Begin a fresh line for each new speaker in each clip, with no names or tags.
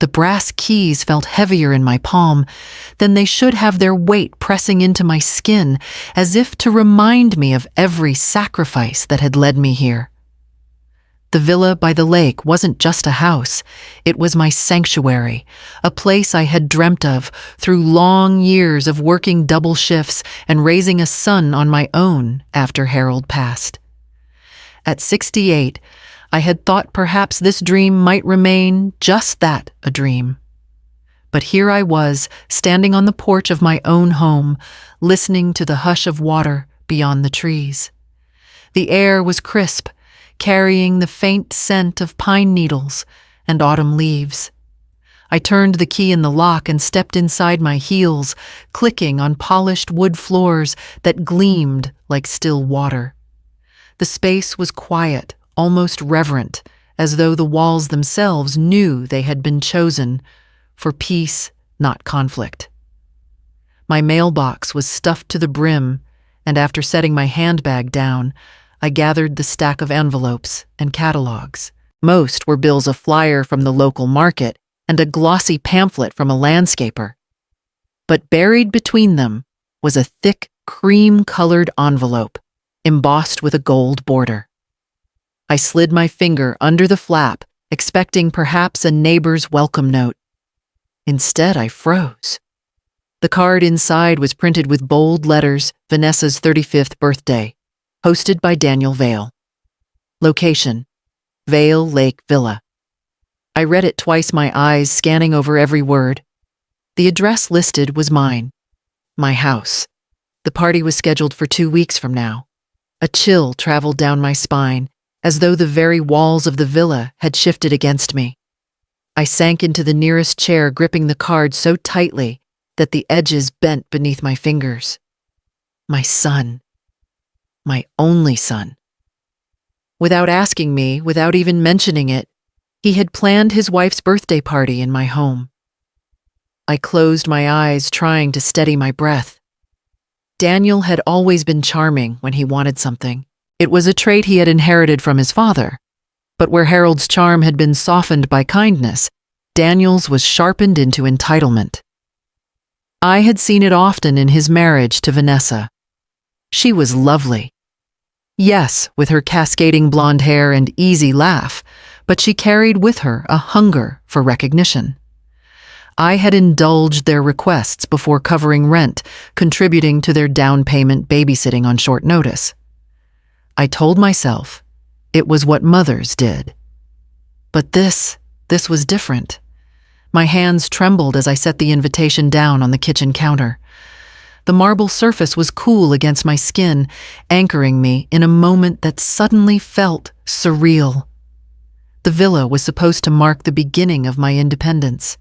The brass keys felt heavier in my palm than they should have, their weight pressing into my skin as if to remind me of every sacrifice that had led me here. The villa by the lake wasn't just a house, it was my sanctuary, a place I had dreamt of through long years of working double shifts and raising a son on my own after Harold passed. At 68, I had thought perhaps this dream might remain just that, a dream. But here I was, standing on the porch of my own home, listening to the hush of water beyond the trees. The air was crisp, carrying the faint scent of pine needles and autumn leaves. I turned the key in the lock and stepped inside, my heels clicking on polished wood floors that gleamed like still water. The space was quiet, almost reverent, as though the walls themselves knew they had been chosen for peace, not conflict. My mailbox was stuffed to the brim, and after setting my handbag down, I gathered the stack of envelopes and catalogs. Most were bills, a flyer from the local market, and a glossy pamphlet from a landscaper. But buried between them was a thick, cream-colored envelope, embossed with a gold border. I slid my finger under the flap, expecting perhaps a neighbor's welcome note. Instead, I froze. The card inside was printed with bold letters, Vanessa's 35th birthday, hosted by Daniel Vale. Location, Vale Lake Villa. I read it twice, my eyes scanning over every word. The address listed was mine, my house. The party was scheduled for 2 weeks from now. A chill traveled down my spine, as though the very walls of the villa had shifted against me. I sank into the nearest chair, gripping the card so tightly that the edges bent beneath my fingers. My son. My only son. Without asking me, without even mentioning it, he had planned his wife's birthday party in my home. I closed my eyes, trying to steady my breath. Daniel had always been charming when he wanted something. It was a trait he had inherited from his father. But where Harold's charm had been softened by kindness, Daniel's was sharpened into entitlement. I had seen it often in his marriage to Vanessa. She was lovely. Yes, with her cascading blonde hair and easy laugh, but she carried with her a hunger for recognition. I had indulged their requests before covering rent, contributing to their down payment, babysitting on short notice. I told myself it was what mothers did. But this was different. My hands trembled as I set the invitation down on the kitchen counter. The marble surface was cool against my skin, anchoring me in a moment that suddenly felt surreal. The villa was supposed to mark the beginning of my independence.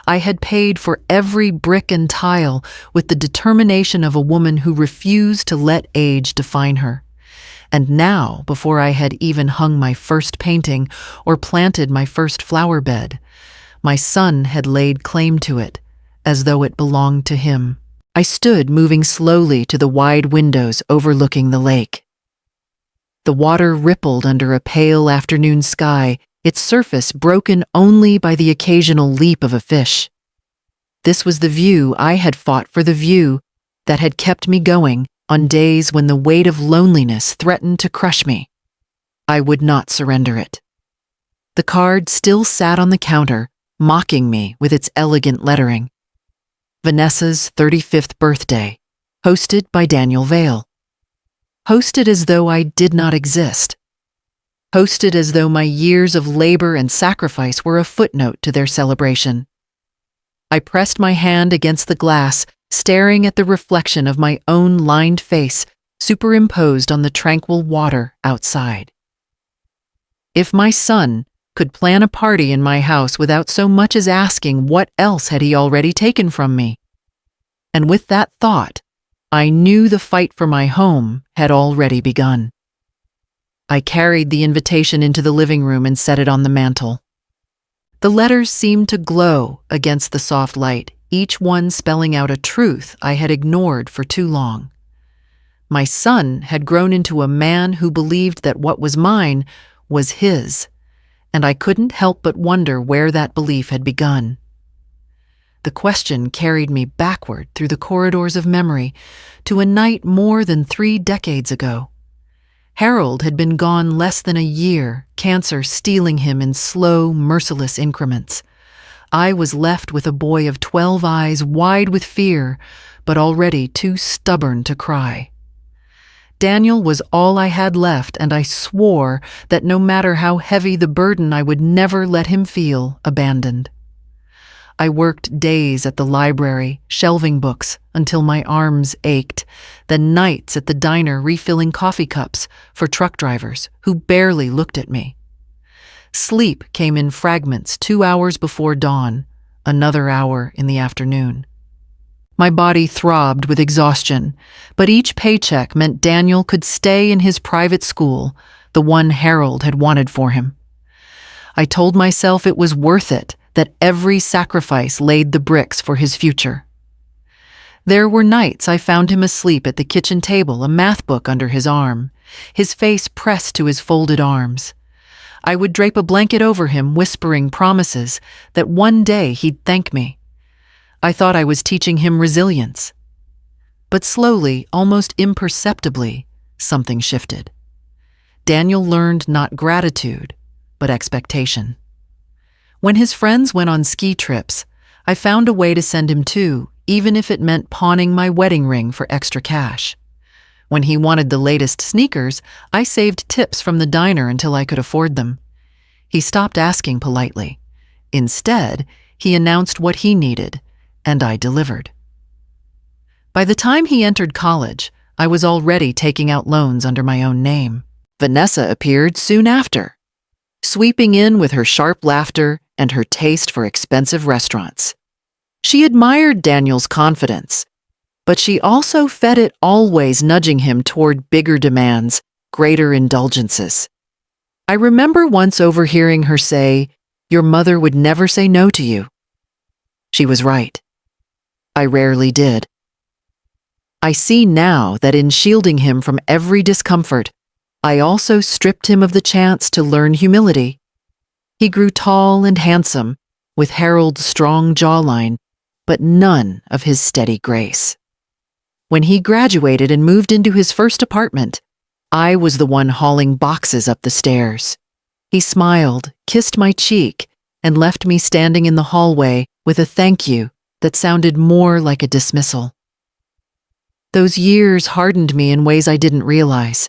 I had paid for every brick and tile with the determination of a woman who refused to let age define her. And now, before I had even hung my first painting or planted my first flower bed, my son had laid claim to it, as though it belonged to him. I stood, moving slowly to the wide windows overlooking the lake. The water rippled under a pale afternoon sky, its surface broken only by the occasional leap of a fish. This was the view I had fought for, the view that had kept me going on days when the weight of loneliness threatened to crush me. I would not surrender it. The card still sat on the counter, mocking me with its elegant lettering. Vanessa's 35th birthday, hosted by Daniel Vale. Hosted as though I did not exist. Hosted as though my years of labor and sacrifice were a footnote to their celebration. I pressed my hand against the glass, staring at the reflection of my own lined face superimposed on the tranquil water outside. If my son could plan a party in my house without so much as asking what else had he already taken from me. And with that thought, I knew the fight for my home had already begun. I carried the invitation into the living room and set it on the mantel. The letters seemed to glow against the soft light, each one spelling out a truth I had ignored for too long. My son had grown into a man who believed that what was mine was his, and I couldn't help but wonder where that belief had begun. The question carried me backward through the corridors of memory to a night more than 3 decades ago. Harold had been gone less than a year, cancer stealing him in slow, merciless increments. I was left with a boy of 12 eyes wide with fear, but already too stubborn to cry. Daniel was all I had left, and I swore that no matter how heavy the burden, I would never let him feel abandoned. I worked days at the library, shelving books until my arms ached, then nights at the diner refilling coffee cups for truck drivers who barely looked at me. Sleep came in fragments 2 hours before dawn, another hour in the afternoon. My body throbbed with exhaustion, but each paycheck meant Daniel could stay in his private school, the one Harold had wanted for him. I told myself it was worth it, that every sacrifice laid the bricks for his future. There were nights I found him asleep at the kitchen table, a math book under his arm, his face pressed to his folded arms. I would drape a blanket over him, whispering promises that one day he'd thank me. I thought I was teaching him resilience. But slowly, almost imperceptibly, something shifted. Daniel learned not gratitude, but expectation. When his friends went on ski trips, I found a way to send him too, even if it meant pawning my wedding ring for extra cash. When he wanted the latest sneakers, I saved tips from the diner until I could afford them. He stopped asking politely. Instead, he announced what he needed, and I delivered. By the time he entered college, I was already taking out loans under my own name. Vanessa appeared soon after, sweeping in with her sharp laughter and her taste for expensive restaurants. She admired Daniel's confidence, but she also fed it, always nudging him toward bigger demands, greater indulgences. I remember once overhearing her say, "Your mother would never say no to you." She was right. I rarely did. I see now that in shielding him from every discomfort, I also stripped him of the chance to learn humility. He grew tall and handsome, with Harold's strong jawline, but none of his steady grace. When he graduated and moved into his first apartment, I was the one hauling boxes up the stairs. He smiled, kissed my cheek, and left me standing in the hallway with a thank you that sounded more like a dismissal. Those years hardened me in ways I didn't realize.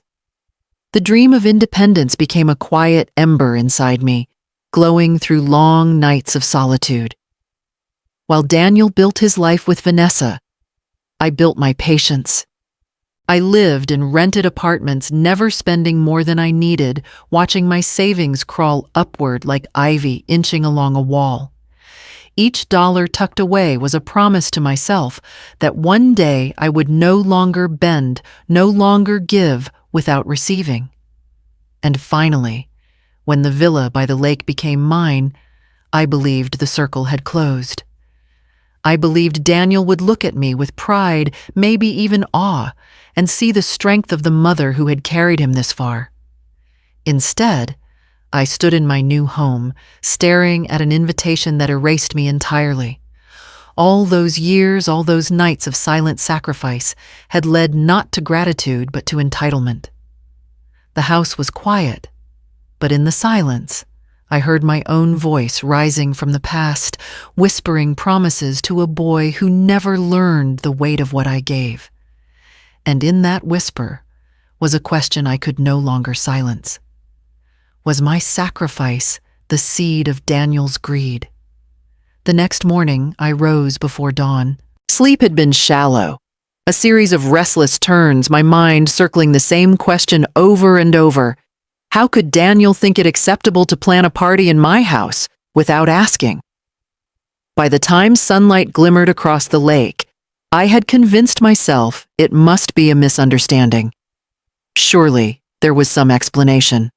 The dream of independence became a quiet ember inside me, glowing through long nights of solitude. While Daniel built his life with Vanessa, I built my patience. I lived in rented apartments, never spending more than I needed, watching my savings crawl upward like ivy inching along a wall. Each dollar tucked away was a promise to myself that one day I would no longer bend, no longer give without receiving. And finally, when the villa by the lake became mine, I believed the circle had closed. I believed Daniel would look at me with pride, maybe even awe, and see the strength of the mother who had carried him this far. Instead, I stood in my new home, staring at an invitation that erased me entirely. All those years, all those nights of silent sacrifice had led not to gratitude but to entitlement. The house was quiet, but in the silence, I heard my own voice rising from the past, whispering promises to a boy who never learned the weight of what I gave. And in that whisper was a question I could no longer silence. Was my sacrifice the seed of Daniel's greed? The next morning, I rose before dawn. Sleep had been shallow, a series of restless turns, my mind circling the same question over and over. How could Daniel think it acceptable to plan a party in my house without asking? By the time sunlight glimmered across the lake, I had convinced myself it must be a misunderstanding. Surely there was some explanation.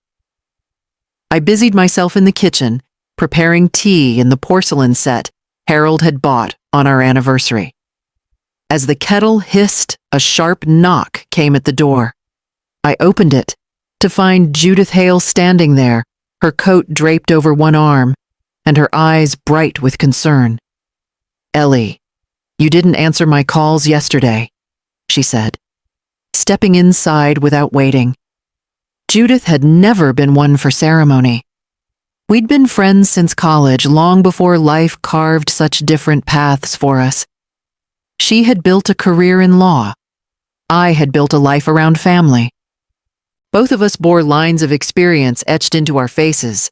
I busied myself in the kitchen, preparing tea in the porcelain set Harold had bought on our anniversary. As the kettle hissed, a sharp knock came at the door. I opened it to find Judith Hale standing there, her coat draped over one arm, and her eyes bright with concern. "Ellie, you didn't answer my calls yesterday," she said, stepping inside without waiting. Judith had never been one for ceremony. We'd been friends since college, long before life carved such different paths for us. She had built a career in law. I had built a life around family. Both of us bore lines of experience etched into our faces,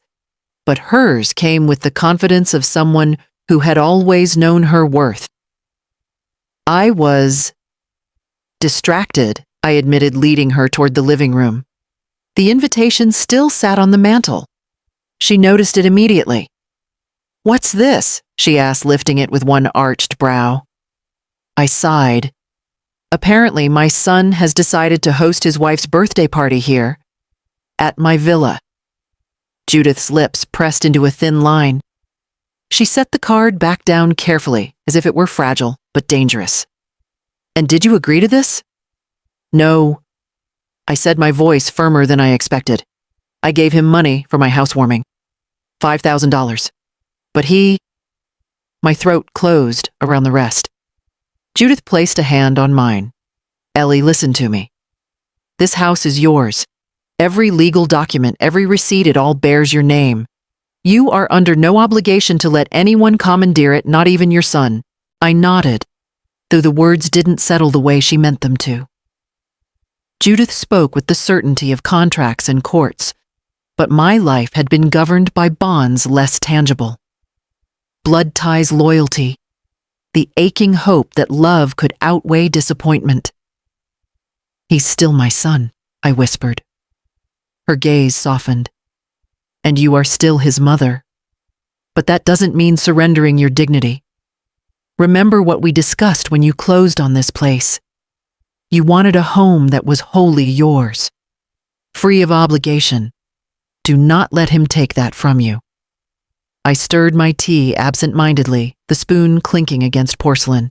but hers came with the confidence of someone who had always known her worth. I was distracted, I admitted, leading her toward the living room. The invitation still sat on the mantel. She noticed it immediately. "What's this?" she asked, lifting it with one arched brow. I sighed. "Apparently, my son has decided to host his wife's birthday party here, at my villa." Judith's lips pressed into a thin line. She set the card back down carefully, as if it were fragile but dangerous. "And did you agree to this?" "No," I said, my voice firmer than I expected. "I gave him money for my housewarming. $5,000. But My throat closed around the rest. Judith placed a hand on mine. "Ellie, listen to me. This house is yours. Every legal document, every receipt, it all bears your name. You are under no obligation to let anyone commandeer it, not even your son." I nodded, though the words didn't settle the way she meant them to. Judith spoke with the certainty of contracts and courts, but my life had been governed by bonds less tangible. Blood ties, loyalty, the aching hope that love could outweigh disappointment. "He's still my son," I whispered. Her gaze softened. "And you are still his mother. But that doesn't mean surrendering your dignity. Remember what we discussed when you closed on this place. You wanted a home that was wholly yours, free of obligation. Do not let him take that from you." I stirred my tea absent-mindedly, the spoon clinking against porcelain.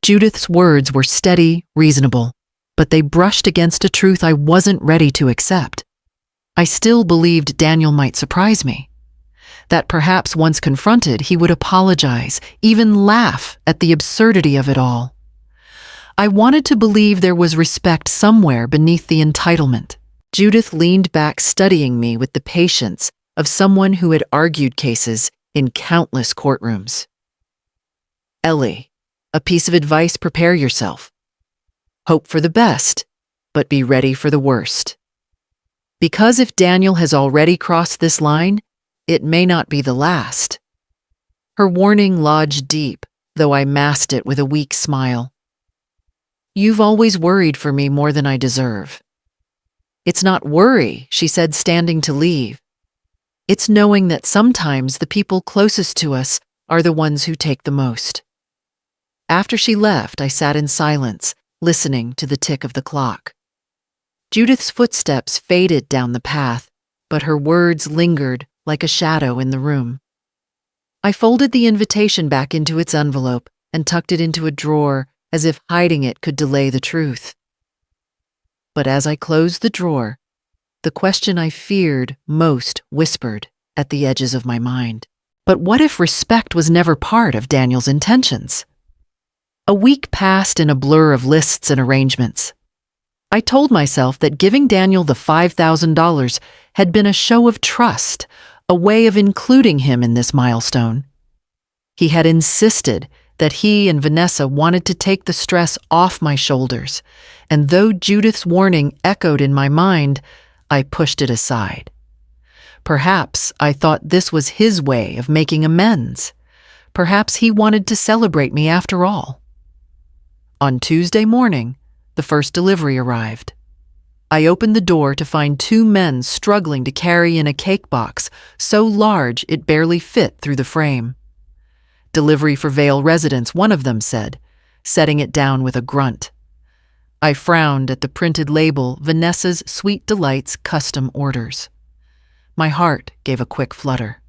Judith's words were steady, reasonable, but they brushed against a truth I wasn't ready to accept. I still believed Daniel might surprise me, that perhaps once confronted he would apologize, even laugh at the absurdity of it all. I wanted to believe there was respect somewhere beneath the entitlement. Judith leaned back, studying me with the patience of someone who had argued cases in countless courtrooms. "Ellie, a piece of advice: prepare yourself. Hope for the best, but be ready for the worst. Because if Daniel has already crossed this line, it may not be the last." Her warning lodged deep, though I masked it with a weak smile. "You've always worried for me more than I deserve." "It's not worry," she said, standing to leave. "It's knowing that sometimes the people closest to us are the ones who take the most." After she left, I sat in silence, listening to the tick of the clock. Judith's footsteps faded down the path, but her words lingered like a shadow in the room. I folded the invitation back into its envelope and tucked it into a drawer, as if hiding it could delay the truth. But as I closed the drawer, the question I feared most whispered at the edges of my mind. But what if respect was never part of Daniel's intentions? A week passed in a blur of lists and arrangements. I told myself that giving Daniel the $5,000 had been a show of trust, a way of including him in this milestone. He had insisted that he and Vanessa wanted to take the stress off my shoulders, and though Judith's warning echoed in my mind, I pushed it aside. Perhaps I thought this was his way of making amends. Perhaps he wanted to celebrate me after all. On Tuesday morning, the first delivery arrived. I opened the door to find two men struggling to carry in a cake box so large it barely fit through the frame. "Delivery for Vale residents," one of them said, setting it down with a grunt. I frowned at the printed label, "Vanessa's Sweet Delights Custom Orders." My heart gave a quick flutter.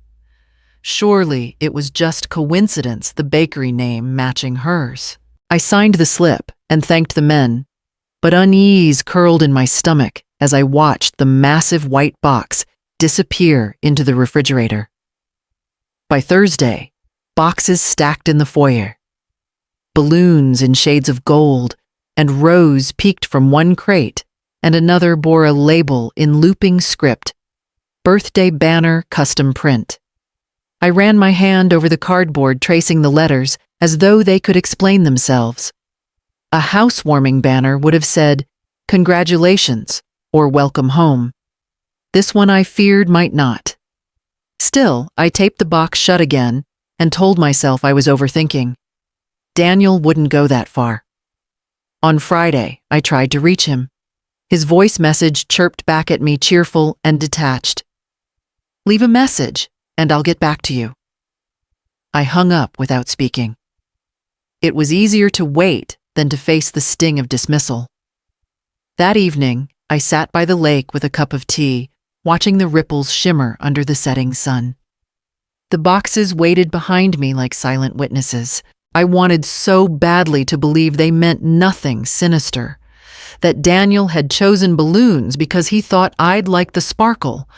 Surely it was just coincidence, the bakery name matching hers. I signed the slip and thanked the men, but unease curled in my stomach as I watched the massive white box disappear into the refrigerator. By Thursday, boxes stacked in the foyer. Balloons in shades of gold and rose peeked from one crate, and another bore a label in looping script, "Birthday banner custom print." I ran my hand over the cardboard, tracing the letters as though they could explain themselves. A housewarming banner would have said, "Congratulations," or "Welcome home." This one I feared might not. Still, I taped the box shut again and told myself I was overthinking. Daniel wouldn't go that far. On Friday, I tried to reach him. His voice message chirped back at me, cheerful and detached. "Leave a message, and I'll get back to you." I hung up without speaking. It was easier to wait than to face the sting of dismissal. That evening, I sat by the lake with a cup of tea, watching the ripples shimmer under the setting sun. The boxes waited behind me like silent witnesses. I wanted so badly to believe they meant nothing sinister, that Daniel had chosen balloons because he thought I'd like the sparkle,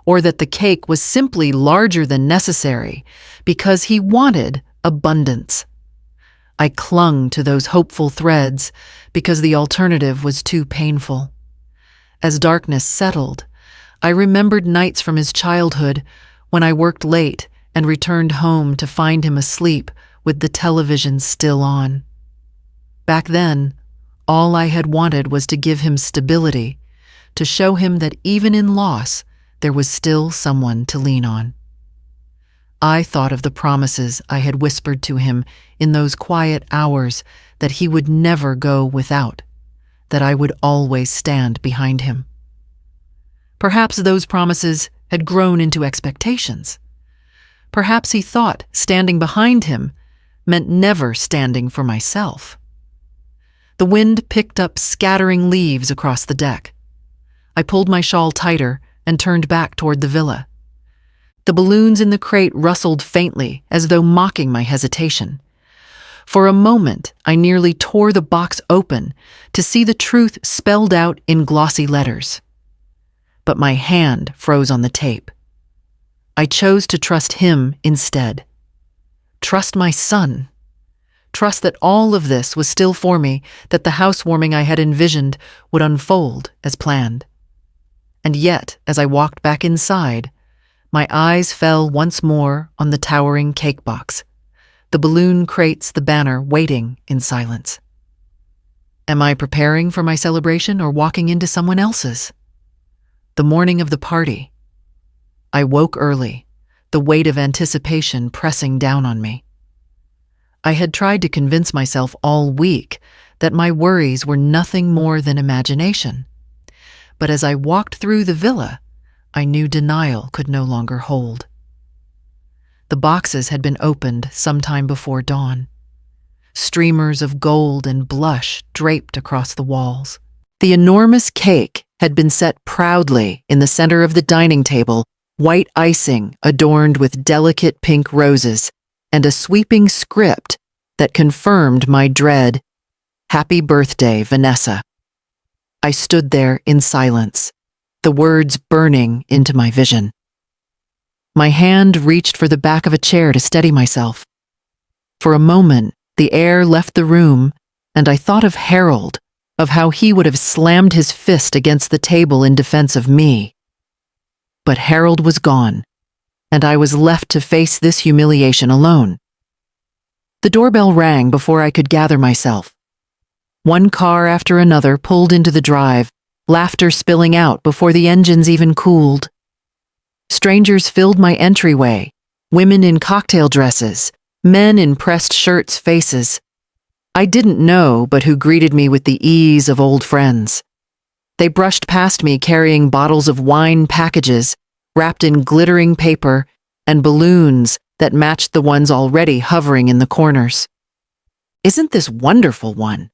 or that the cake was simply larger than necessary because he wanted abundance. I clung to those hopeful threads because the alternative was too painful. As darkness settled, I remembered nights from his childhood when I worked late and returned home to find him asleep with the television still on. Back then, all I had wanted was to give him stability, to show him that even in loss, there was still someone to lean on. I thought of the promises I had whispered to him in those quiet hours, that he would never go without, that I would always stand behind him. Perhaps those promises had grown into expectations. Perhaps he thought standing behind him meant never standing for myself. The wind picked up scattering leaves across the deck. I pulled my shawl tighter and turned back toward the villa. The balloons in the crate rustled faintly, as though mocking my hesitation. For a moment, I nearly tore the box open to see the truth spelled out in glossy letters. But my hand froze on the tape. I chose to trust him instead. Trust my son. Trust that all of this was still for me, that the housewarming I had envisioned would unfold as planned. And yet, as I walked back inside, my eyes fell once more on the towering cake box, the balloon crates, the banner waiting in silence. Am I preparing for my celebration or walking into someone else's? The morning of the party. I woke early, the weight of anticipation pressing down on me. I had tried to convince myself all week that my worries were nothing more than imagination. But as I walked through the villa, I knew denial could no longer hold. The boxes had been opened sometime before dawn. Streamers of gold and blush draped across the walls. The enormous cake had been set proudly in the center of the dining table, white icing adorned with delicate pink roses, and a sweeping script that confirmed my dread, "Happy birthday, Vanessa." I stood there in silence, the words burning into my vision. My hand reached for the back of a chair to steady myself. For a moment, the air left the room, and I thought of Harold, of how he would have slammed his fist against the table in defense of me. But Harold was gone, and I was left to face this humiliation alone. The doorbell rang before I could gather myself. One car after another pulled into the drive, laughter spilling out before the engines even cooled. Strangers filled my entryway, women in cocktail dresses, men in pressed shirts' faces. I didn't know, but who greeted me with the ease of old friends. They brushed past me carrying bottles of wine packages, wrapped in glittering paper, and balloons that matched the ones already hovering in the corners. "Isn't this wonderful one?"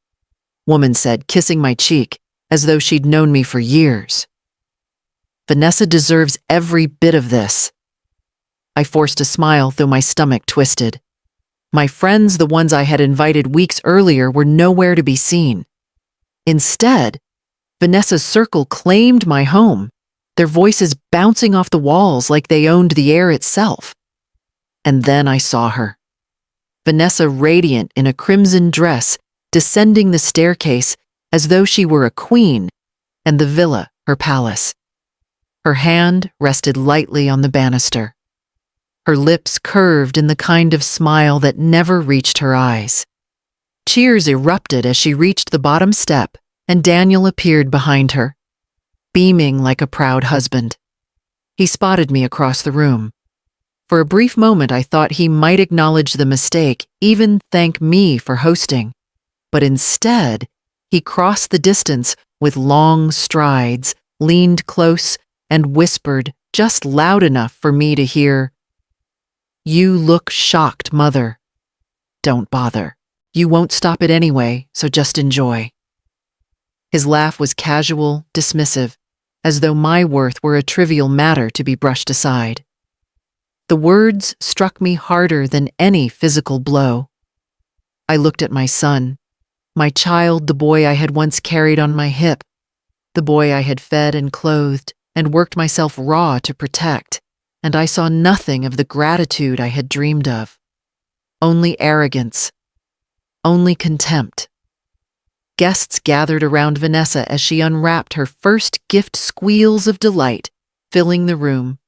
woman said, kissing my cheek, as though she'd known me for years. "Vanessa deserves every bit of this." I forced a smile, though my stomach twisted. My friends, the ones I had invited weeks earlier, were nowhere to be seen. Instead, Vanessa's circle claimed my home, their voices bouncing off the walls like they owned the air itself. And then I saw her. Vanessa, radiant in a crimson dress, descending the staircase as though she were a queen, and the villa her palace. Her hand rested lightly on the banister. Her lips curved in the kind of smile that never reached her eyes. Cheers erupted as she reached the bottom step, and Daniel appeared behind her, beaming like a proud husband. He spotted me across the room. For a brief moment I thought he might acknowledge the mistake, even thank me for hosting. But instead, he crossed the distance with long strides, leaned close, and whispered just loud enough for me to hear, "You look shocked, Mother. Don't bother. You won't stop it anyway, so just enjoy." His laugh was casual, dismissive, as though my worth were a trivial matter to be brushed aside. The words struck me harder than any physical blow. I looked at my son, my child, the boy I had once carried on my hip, the boy I had fed and clothed and worked myself raw to protect, and I saw nothing of the gratitude I had dreamed of. Only arrogance, only contempt. Guests gathered around Vanessa as she unwrapped her first gift, squeals of delight, filling the room.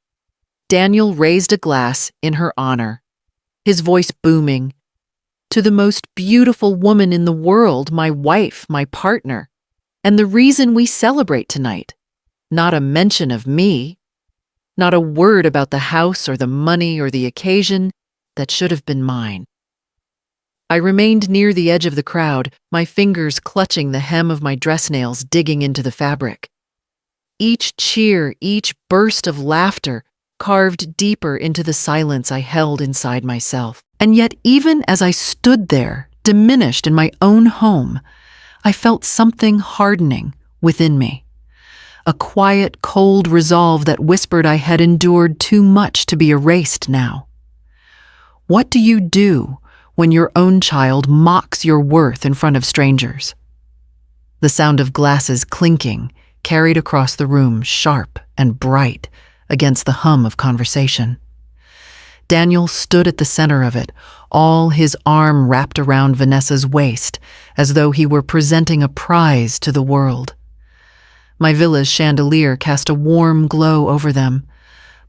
Daniel raised a glass in her honor, his voice booming, "To the most beautiful woman in the world, my wife, my partner, and the reason we celebrate tonight. Not a mention of me, not a word about the house or the money or the occasion that should have been mine." I remained near the edge of the crowd, my fingers clutching the hem of my dress nails, digging into the fabric. Each cheer, each burst of laughter carved deeper into the silence I held inside myself. And yet, even as I stood there, diminished in my own home, I felt something hardening within me. A quiet, cold resolve that whispered I had endured too much to be erased now. What do you do when your own child mocks your worth in front of strangers? The sound of glasses clinking carried across the room, sharp and bright, against the hum of conversation. Daniel stood at the center of it, all his arm wrapped around Vanessa's waist, as though he were presenting a prize to the world. My villa's chandelier cast a warm glow over them,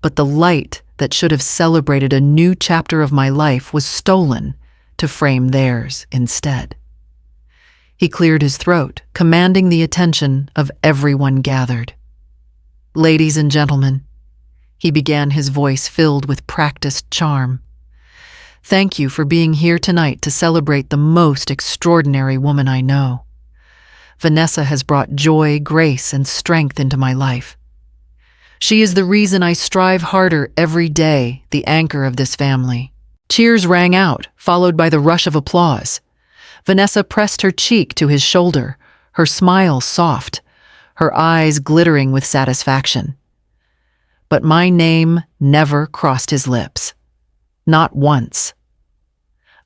but the light that should have celebrated a new chapter of my life was stolen to frame theirs instead. He cleared his throat, commanding the attention of everyone gathered. "Ladies and gentlemen," he began, his voice filled with practiced charm, "thank you for being here tonight to celebrate the most extraordinary woman I know. Vanessa has brought joy, grace, and strength into my life. She is the reason I strive harder every day, the anchor of this family." Cheers rang out, followed by the rush of applause. Vanessa pressed her cheek to his shoulder, her smile soft, her eyes glittering with satisfaction. But my name never crossed his lips. Not once.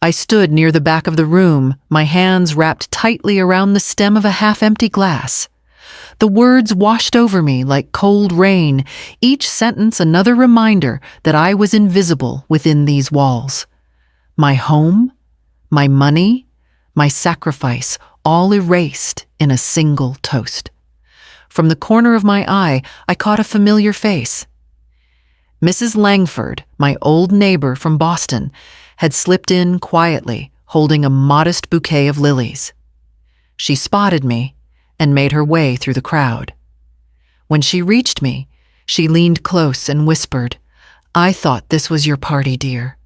I stood near the back of the room, my hands wrapped tightly around the stem of a half-empty glass. The words washed over me like cold rain, each sentence another reminder that I was invisible within these walls. My home, my money, my sacrifice, all erased in a single toast. From the corner of my eye, I caught a familiar face. Mrs. Langford, my old neighbor from Boston, had slipped in quietly, holding a modest bouquet of lilies. She spotted me and made her way through the crowd. When she reached me, she leaned close and whispered, "I thought this was your party, dear."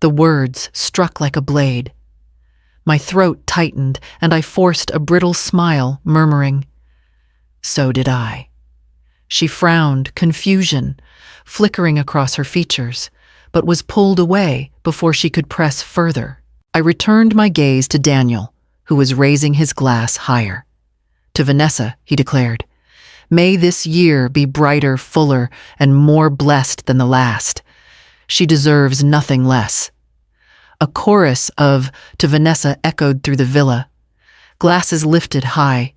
The words struck like a blade. My throat tightened, and I forced a brittle smile, murmuring, "So did I." She frowned, confusion flickering across her features, but was pulled away before she could press further. I returned my gaze to Daniel, who was raising his glass higher. To Vanessa, he declared, "May this year be brighter, fuller, and more blessed than the last. She deserves nothing less." A chorus of "to Vanessa" echoed through the villa. Glasses lifted high.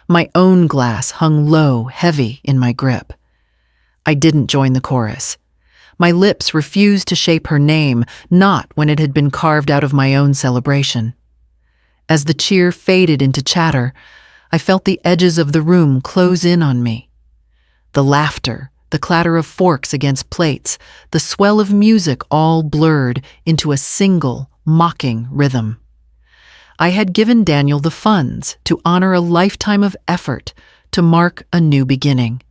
My own glass hung low, heavy in my grip. I didn't join the chorus. My lips refused to shape her name, not when it had been carved out of my own celebration. As the cheer faded into chatter, I felt the edges of the room close in on me. The laughter, the clatter of forks against plates, the swell of music all blurred into a single, mocking rhythm. I had given Daniel the funds to honor a lifetime of effort, to mark a new beginning.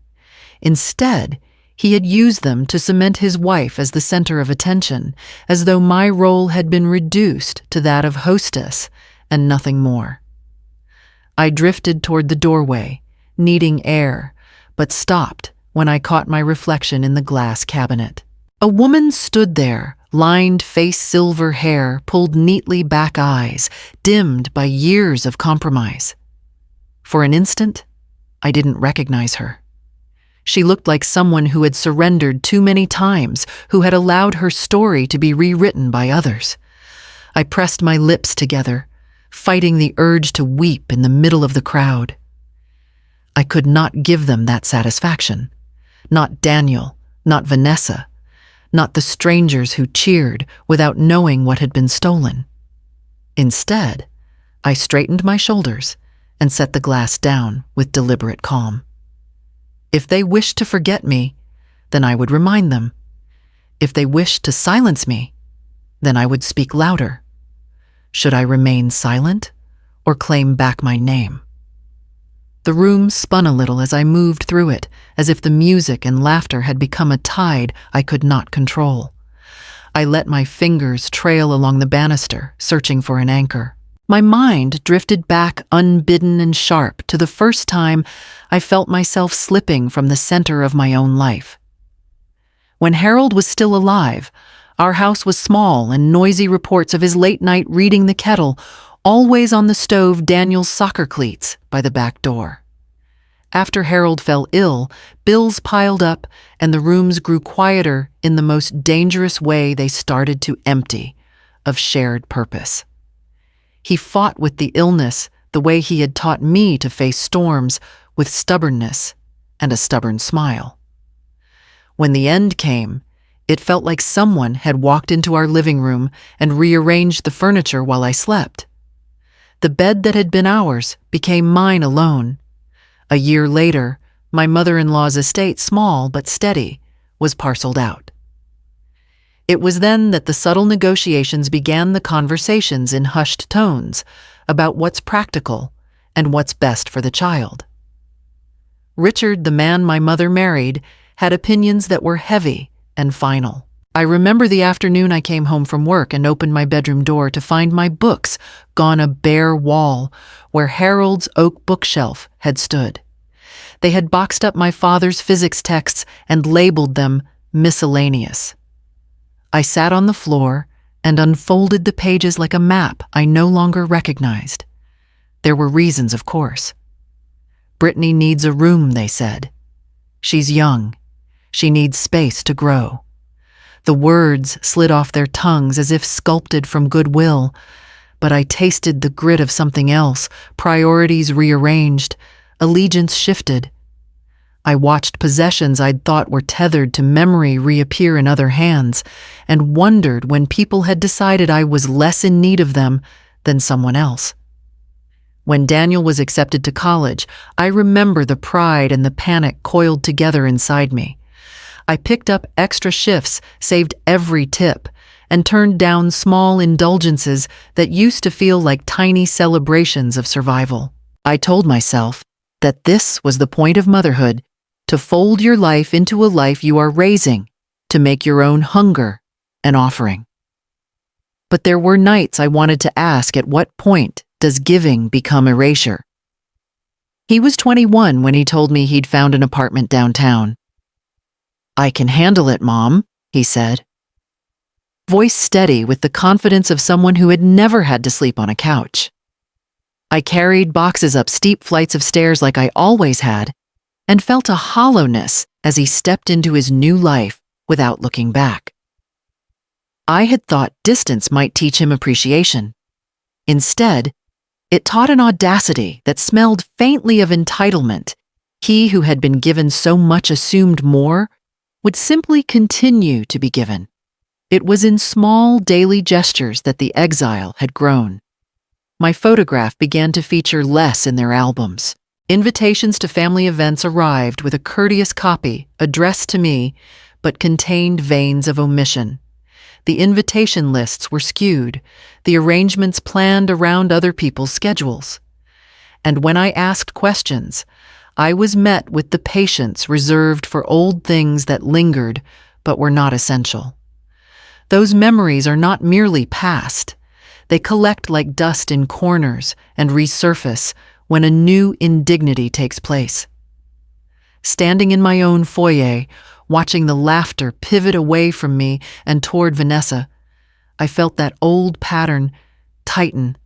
Instead, he had used them to cement his wife as the center of attention, as though my role had been reduced to that of hostess and nothing more. I drifted toward the doorway, needing air, but stopped when I caught my reflection in the glass cabinet. A woman stood there, lined face, silver hair, pulled neatly back eyes, dimmed by years of compromise. For an instant, I didn't recognize her. She looked like someone who had surrendered too many times, who had allowed her story to be rewritten by others. I pressed my lips together, fighting the urge to weep in the middle of the crowd. I could not give them that satisfaction. Not Daniel, not Vanessa, not the strangers who cheered without knowing what had been stolen. Instead, I straightened my shoulders and set the glass down with deliberate calm. If they wished to forget me, then I would remind them. If they wished to silence me, then I would speak louder. Should I remain silent or claim back my name? The room spun a little as I moved through it, as if the music and laughter had become a tide I could not control. I let my fingers trail along the banister, searching for an anchor. My mind drifted back unbidden and sharp to the first time I felt myself slipping from the center of my own life. When Harold was still alive, our house was small, and noisy reports of his late night reading the kettle, always on the stove Daniel's soccer cleats by the back door. After Harold fell ill, bills piled up and the rooms grew quieter in the most dangerous way. They started to empty of shared purpose. He fought with the illness the way he had taught me to face storms, with stubbornness and a stubborn smile. When the end came, it felt like someone had walked into our living room and rearranged the furniture while I slept. The bed that had been ours became mine alone. A year later, my mother-in-law's estate, small but steady, was parceled out. It was then that the subtle negotiations began, the conversations in hushed tones about what's practical and what's best for the child. Richard, the man my mother married, had opinions that were heavy and final. I remember the afternoon I came home from work and opened my bedroom door to find my books gone a bare wall where Harold's oak bookshelf had stood. They had boxed up my father's physics texts and labeled them miscellaneous. I sat on the floor and unfolded the pages like a map I no longer recognized. There were reasons, of course. Brittany needs a room, they said. She's young. She needs space to grow. The words slid off their tongues as if sculpted from goodwill, but I tasted the grit of something else, priorities rearranged, allegiance shifted. I watched possessions I'd thought were tethered to memory reappear in other hands, and wondered when people had decided I was less in need of them than someone else. When Daniel was accepted to college, I remember the pride and the panic coiled together inside me. I picked up extra shifts, saved every tip, and turned down small indulgences that used to feel like tiny celebrations of survival. I told myself that this was the point of motherhood, to fold your life into a life you are raising, to make your own hunger an offering. But there were nights I wanted to ask, at what point does giving become erasure? He was 21 when he told me he'd found an apartment downtown. "I can handle it, Mom," he said. Voice steady with the confidence of someone who had never had to sleep on a couch. I carried boxes up steep flights of stairs like I always had, and felt a hollowness as he stepped into his new life without looking back. I had thought distance might teach him appreciation. Instead, it taught an audacity that smelled faintly of entitlement. He who had been given so much assumed more would simply continue to be given. It was in small daily gestures that the exile had grown. My photograph began to feature less in their albums. Invitations to family events arrived with a courteous copy addressed to me, but contained veins of omission. The invitation lists were skewed, the arrangements planned around other people's schedules. And when I asked questions, I was met with the patience reserved for old things that lingered but were not essential. Those memories are not merely past. They collect like dust in corners and resurface when a new indignity takes place. Standing in my own foyer, watching the laughter pivot away from me and toward Vanessa, I felt that old pattern tighten,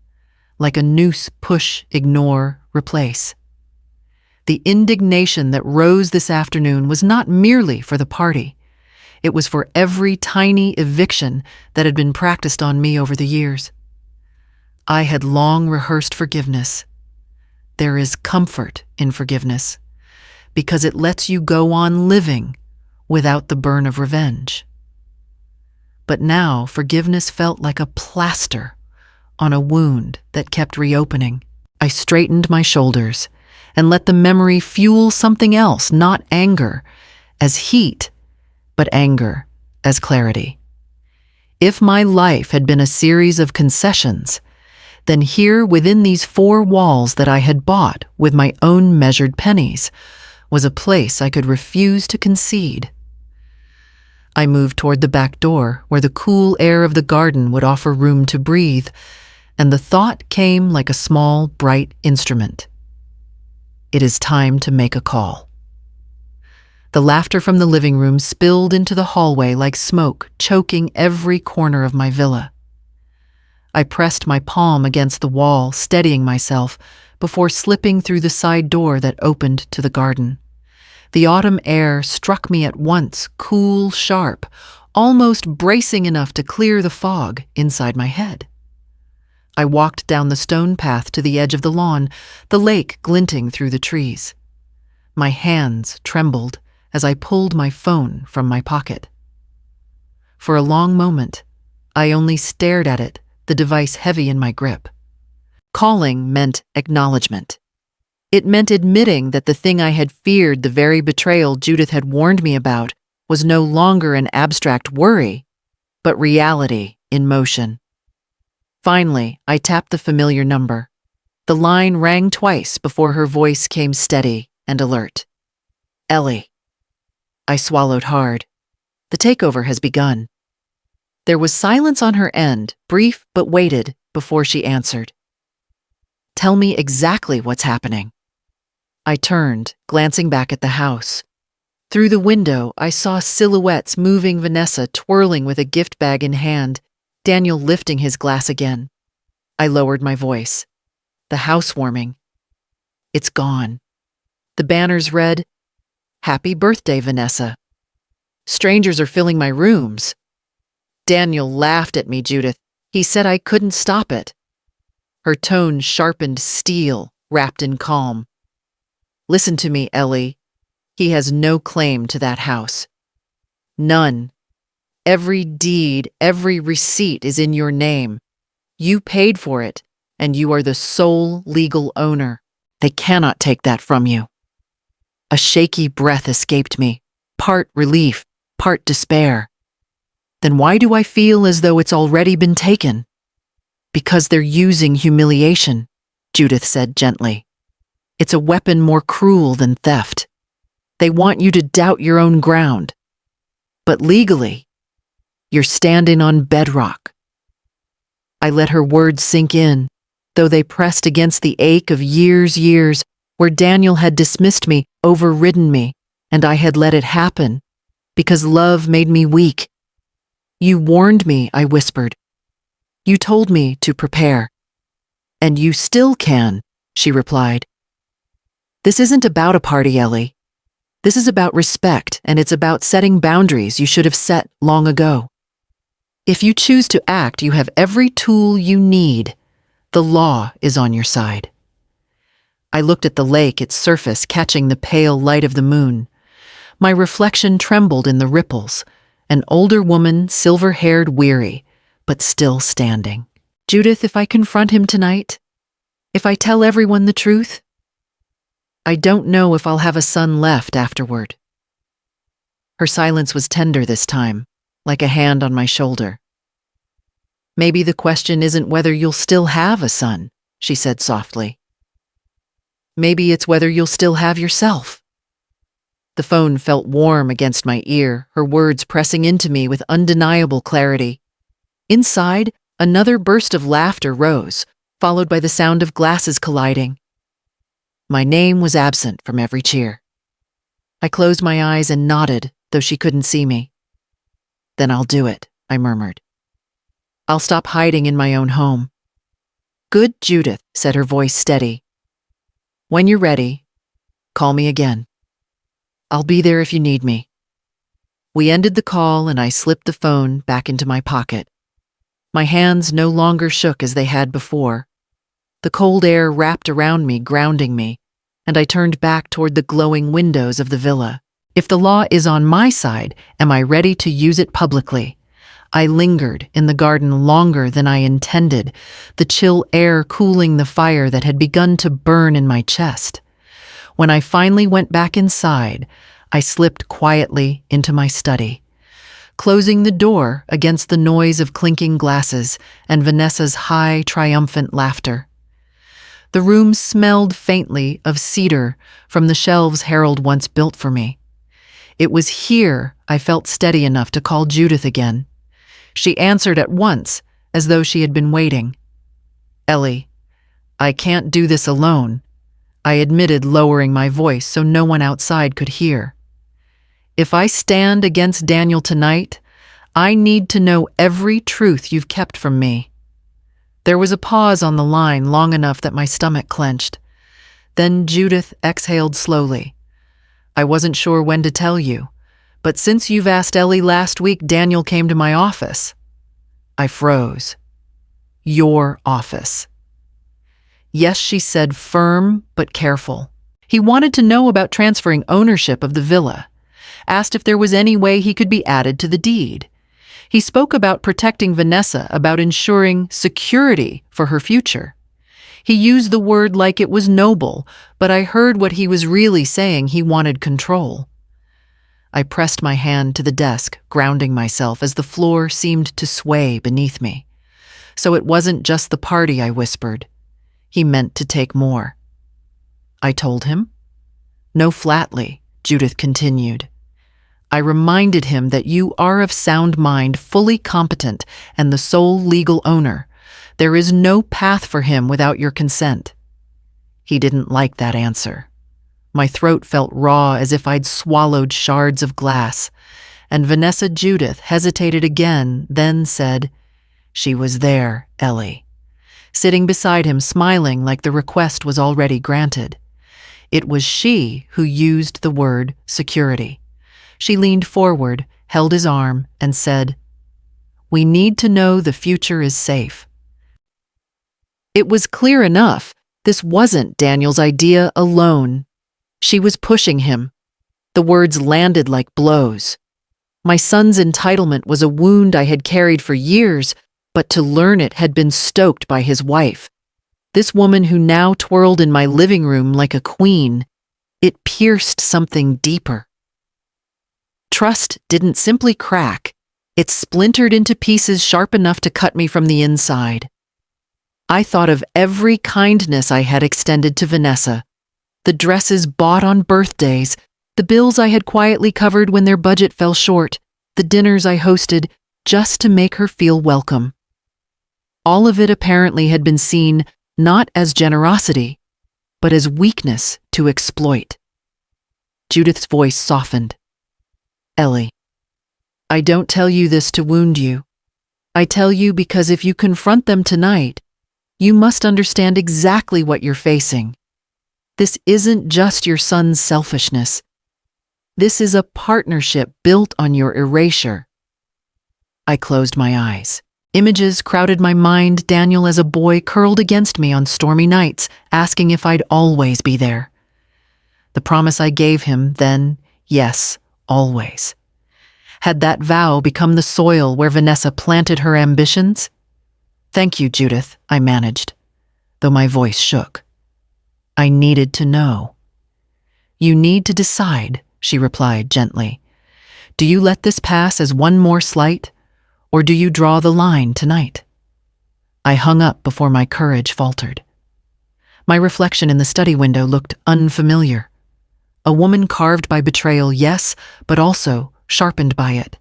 like a noose: push, ignore, replace. The indignation that rose this afternoon was not merely for the party. It was for every tiny eviction that had been practiced on me over the years. I had long rehearsed forgiveness. There is comfort in forgiveness, because it lets you go on living without the burn of revenge. But now forgiveness felt like a plaster on a wound that kept reopening. I straightened my shoulders and let the memory fuel something else, not anger as heat, but anger as clarity. If my life had been a series of concessions, then here within these four walls that I had bought with my own measured pennies was a place I could refuse to concede. I moved toward the back door where the cool air of the garden would offer room to breathe, and the thought came like a small, bright instrument. It is time to make a call. The laughter from the living room spilled into the hallway like smoke, choking every corner of my villa. I pressed my palm against the wall, steadying myself, before slipping through the side door that opened to the garden. The autumn air struck me at once, cool, sharp, almost bracing enough to clear the fog inside my head. I walked down the stone path to the edge of the lawn, the lake glinting through the trees. My hands trembled as I pulled my phone from my pocket. For a long moment, I only stared at it, the device heavy in my grip. Calling meant acknowledgement. It meant admitting that the thing I had feared, the very betrayal Judith had warned me about, was no longer an abstract worry, but reality in motion. Finally, I tapped the familiar number. The line rang twice before her voice came steady and alert. Ellie. I swallowed hard. The takeover has begun. There was silence on her end, brief but weighted, before she answered. Tell me exactly what's happening. I turned, glancing back at the house. Through the window, I saw silhouettes moving, Vanessa twirling with a gift bag in hand, Daniel lifting his glass again. I lowered my voice. The housewarming. It's gone. The banners read, Happy birthday, Vanessa. Strangers are filling my rooms. Daniel laughed at me, Judith. He said I couldn't stop it. Her tone sharpened steel, wrapped in calm. Listen to me, Ellie. He has no claim to that house. None. Every deed, every receipt is in your name. You paid for it, and you are the sole legal owner. They cannot take that from you. A shaky breath escaped me, part relief, part despair. Then why do I feel as though it's already been taken? Because they're using humiliation, Judith said gently. It's a weapon more cruel than theft. They want you to doubt your own ground. But legally, you're standing on bedrock. I let her words sink in, though they pressed against the ache of years where Daniel had dismissed me, overridden me, and I had let it happen, because love made me weak. You warned me, I whispered. You told me to prepare. And you still can, she replied. This isn't about a party, Ellie. This is about respect, and it's about setting boundaries you should have set long ago. If you choose to act, you have every tool you need. The law is on your side. I looked at the lake, its surface catching the pale light of the moon. My reflection trembled in the ripples, an older woman, silver-haired, weary, but still standing. Judith, if I confront him tonight? If I tell everyone the truth? I don't know if I'll have a son left afterward. Her silence was tender this time, like a hand on my shoulder. Maybe the question isn't whether you'll still have a son, she said softly. Maybe it's whether you'll still have yourself. The phone felt warm against my ear, her words pressing into me with undeniable clarity. Inside, another burst of laughter rose, followed by the sound of glasses colliding. My name was absent from every cheer. I closed my eyes and nodded, though she couldn't see me. Then I'll do it, I murmured. I'll stop hiding in my own home. Good, Judith, said her voice steady. When you're ready, call me again. I'll be there if you need me. We ended the call and I slipped the phone back into my pocket. My hands no longer shook as they had before. The cold air wrapped around me, grounding me, and I turned back toward the glowing windows of the villa. If the law is on my side, am I ready to use it publicly? I lingered in the garden longer than I intended, the chill air cooling the fire that had begun to burn in my chest. When I finally went back inside, I slipped quietly into my study, closing the door against the noise of clinking glasses and Vanessa's high, triumphant laughter. The room smelled faintly of cedar from the shelves Harold once built for me. It was here I felt steady enough to call Judith again. She answered at once, as though she had been waiting. Ellie, I can't do this alone, I admitted, lowering my voice so no one outside could hear. If I stand against Daniel tonight, I need to know every truth you've kept from me. There was a pause on the line long enough that my stomach clenched. Then Judith exhaled slowly. I wasn't sure when to tell you, but since you've asked Ellie last week, Daniel came to my office. I froze. Your office. Yes, she said, firm but careful. He wanted to know about transferring ownership of the villa, asked if there was any way he could be added to the deed. He spoke about protecting Vanessa, about ensuring security for her future. He used the word like it was noble, but I heard what he was really saying. He wanted control. I pressed my hand to the desk, grounding myself as the floor seemed to sway beneath me. So it wasn't just the party, I whispered. He meant to take more. I told him. No, flatly, Judith continued. I reminded him that you are of sound mind, fully competent, and the sole legal owner. There is no path for him without your consent. He didn't like that answer. My throat felt raw, as if I'd swallowed shards of glass, and Vanessa Judith hesitated again, then said, She was there, Ellie, sitting beside him, smiling like the request was already granted. It was she who used the word security. She leaned forward, held his arm, and said, We need to know the future is safe. It was clear enough. This wasn't Daniel's idea alone. She was pushing him. The words landed like blows. My son's entitlement was a wound I had carried for years, but to learn it had been stoked by his wife. This woman who now twirled in my living room like a queen. It pierced something deeper. Trust didn't simply crack. It splintered into pieces sharp enough to cut me from the inside. I thought of every kindness I had extended to Vanessa. The dresses bought on birthdays, the bills I had quietly covered when their budget fell short, the dinners I hosted just to make her feel welcome. All of it apparently had been seen not as generosity, but as weakness to exploit. Judith's voice softened. Ellie, I don't tell you this to wound you. I tell you because if you confront them tonight, you must understand exactly what you're facing. This isn't just your son's selfishness. This is a partnership built on your erasure. I closed my eyes. Images crowded my mind, Daniel as a boy curled against me on stormy nights, asking if I'd always be there. The promise I gave him then, yes, always. Had that vow become the soil where Vanessa planted her ambitions? "Thank you, Judith," I managed, though my voice shook. "I needed to know." "You need to decide," she replied gently. "Do you let this pass as one more slight, or do you draw the line tonight?" I hung up before my courage faltered. My reflection in the study window looked unfamiliar. A woman carved by betrayal, yes, but also sharpened by it.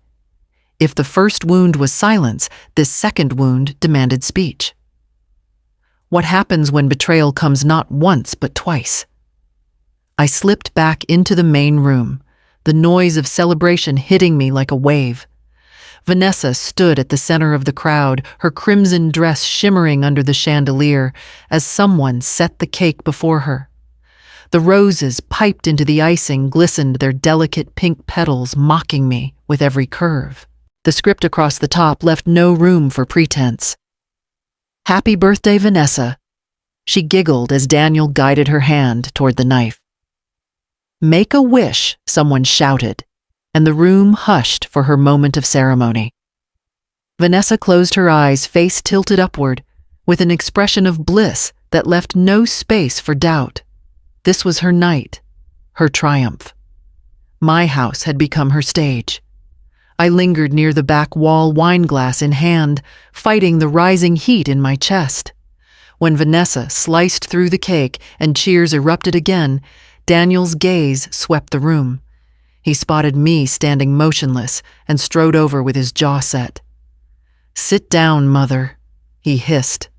If the first wound was silence, this second wound demanded speech. What happens when betrayal comes not once but twice? I slipped back into the main room, the noise of celebration hitting me like a wave. Vanessa stood at the center of the crowd, her crimson dress shimmering under the chandelier as someone set the cake before her. The roses piped into the icing glistened their delicate pink petals, mocking me with every curve. The script across the top left no room for pretense. "Happy birthday, Vanessa," she giggled as Daniel guided her hand toward the knife. "Make a wish," someone shouted, and the room hushed for her moment of ceremony. Vanessa closed her eyes, face tilted upward, with an expression of bliss that left no space for doubt. This was her night, her triumph. My house had become her stage. I lingered near the back wall, wineglass in hand, fighting the rising heat in my chest. When Vanessa sliced through the cake and cheers erupted again, Daniel's gaze swept the room. He spotted me standing motionless and strode over with his jaw set. "Sit down, Mother," he hissed.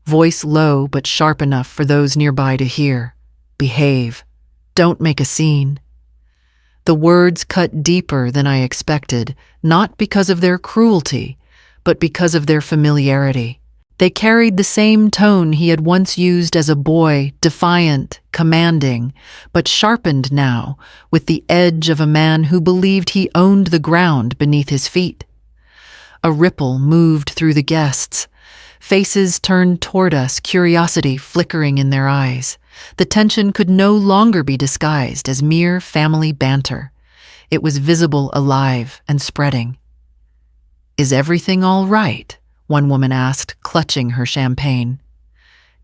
Voice low but sharp enough for those nearby to hear. "Behave. Don't make a scene." The words cut deeper than I expected, not because of their cruelty, but because of their familiarity. They carried the same tone he had once used as a boy, defiant, commanding, but sharpened now with the edge of a man who believed he owned the ground beneath his feet. A ripple moved through the guests. Faces turned toward us, curiosity flickering in their eyes. The tension could no longer be disguised as mere family banter. It was visible, alive, and spreading. "Is everything all right?" one woman asked, clutching her champagne.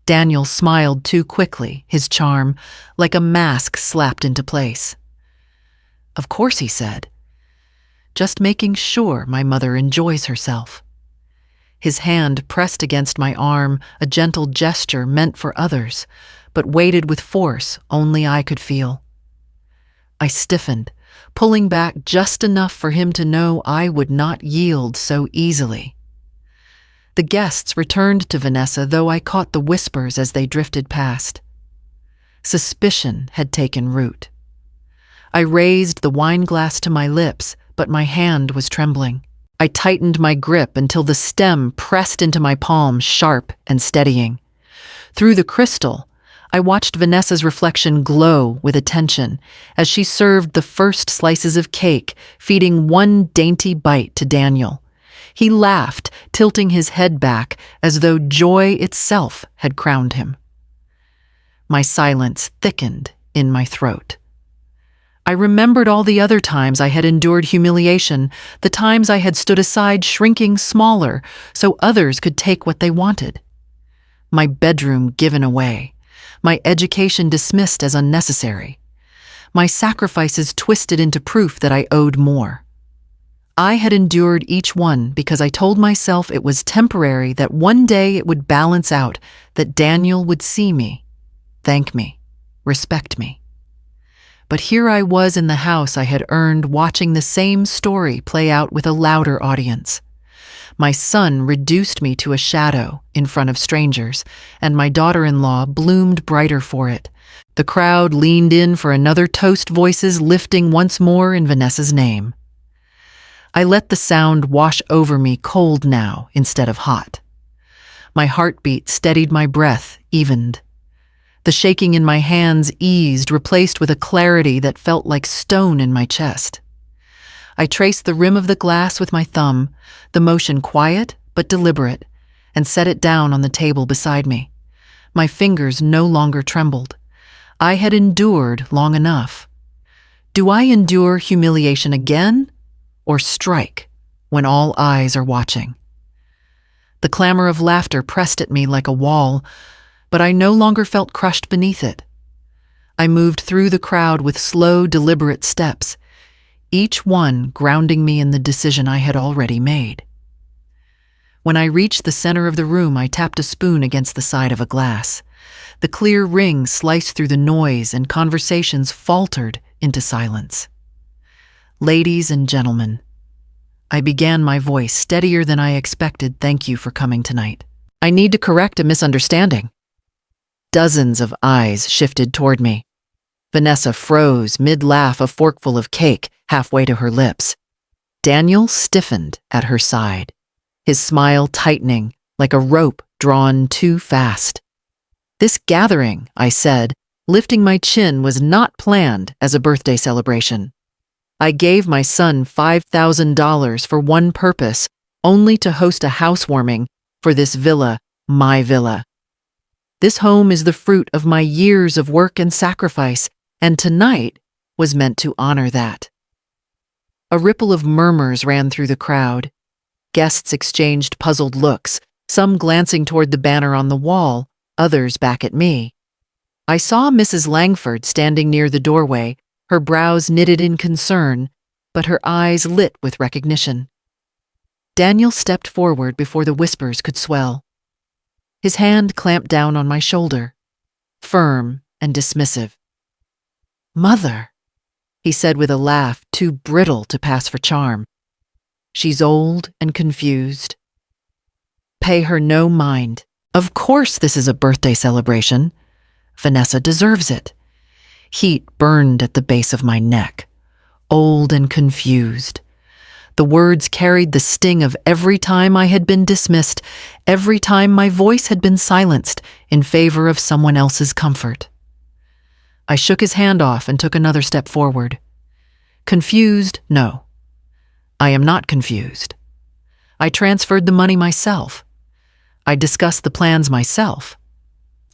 Daniel smiled too quickly, his charm like a mask slapped into place. "Of course," he said. "Just making sure my mother enjoys herself." His hand pressed against my arm, a gentle gesture meant for others, but weighted with force only I could feel. I stiffened, pulling back just enough for him to know I would not yield so easily. The guests returned to Vanessa, though I caught the whispers as they drifted past. Suspicion had taken root. I raised the wineglass to my lips, but my hand was trembling. I tightened my grip until the stem pressed into my palm, sharp and steadying. Through the crystal, I watched Vanessa's reflection glow with attention as she served the first slices of cake, feeding one dainty bite to Daniel. He laughed, tilting his head back as though joy itself had crowned him. My silence thickened in my throat. I remembered all the other times I had endured humiliation, the times I had stood aside shrinking smaller so others could take what they wanted. My bedroom given away. My education dismissed as unnecessary. My sacrifices twisted into proof that I owed more. I had endured each one because I told myself it was temporary, that one day it would balance out, that Daniel would see me, thank me, respect me. But here I was in the house I had earned, watching the same story play out with a louder audience. My son reduced me to a shadow in front of strangers, and my daughter-in-law bloomed brighter for it. The crowd leaned in for another toast, voices lifting once more in Vanessa's name. I let the sound wash over me, cold now instead of hot. My heartbeat steadied, my breath evened. The shaking in my hands eased, replaced with a clarity that felt like stone in my chest. I traced the rim of the glass with my thumb, the motion quiet but deliberate, and set it down on the table beside me. My fingers no longer trembled. I had endured long enough. Do I endure humiliation again, or strike when all eyes are watching? The clamor of laughter pressed at me like a wall, but I no longer felt crushed beneath it. I moved through the crowd with slow, deliberate steps, each one grounding me in the decision I had already made. When I reached the center of the room, I tapped a spoon against the side of a glass. The clear ring sliced through the noise, and conversations faltered into silence. Ladies and gentlemen, I began my voice steadier than I expected. Thank you for coming tonight. I need to correct a misunderstanding. Dozens of eyes shifted toward me. Vanessa froze mid-laugh, a forkful of cake halfway to her lips. Daniel stiffened at her side, his smile tightening like a rope drawn too fast. This gathering, I said, lifting my chin, was not planned as a birthday celebration. I gave my son $5,000 for one purpose, only to host a housewarming for this villa, my villa. This home is the fruit of my years of work and sacrifice, and tonight was meant to honor that. A ripple of murmurs ran through the crowd. Guests exchanged puzzled looks, some glancing toward the banner on the wall, others back at me. I saw Mrs. Langford standing near the doorway, her brows knitted in concern, but her eyes lit with recognition. Daniel stepped forward before the whispers could swell. His hand clamped down on my shoulder, firm and dismissive. "Mother," he said with a laugh too brittle to pass for charm. "She's old and confused. Pay her no mind. Of course this is a birthday celebration. Vanessa deserves it." Heat burned at the base of my neck. Old and confused. The words carried the sting of every time I had been dismissed, every time my voice had been silenced in favor of someone else's comfort. I shook his hand off and took another step forward. Confused? No. I am not confused. I transferred the money myself. I discussed the plans myself.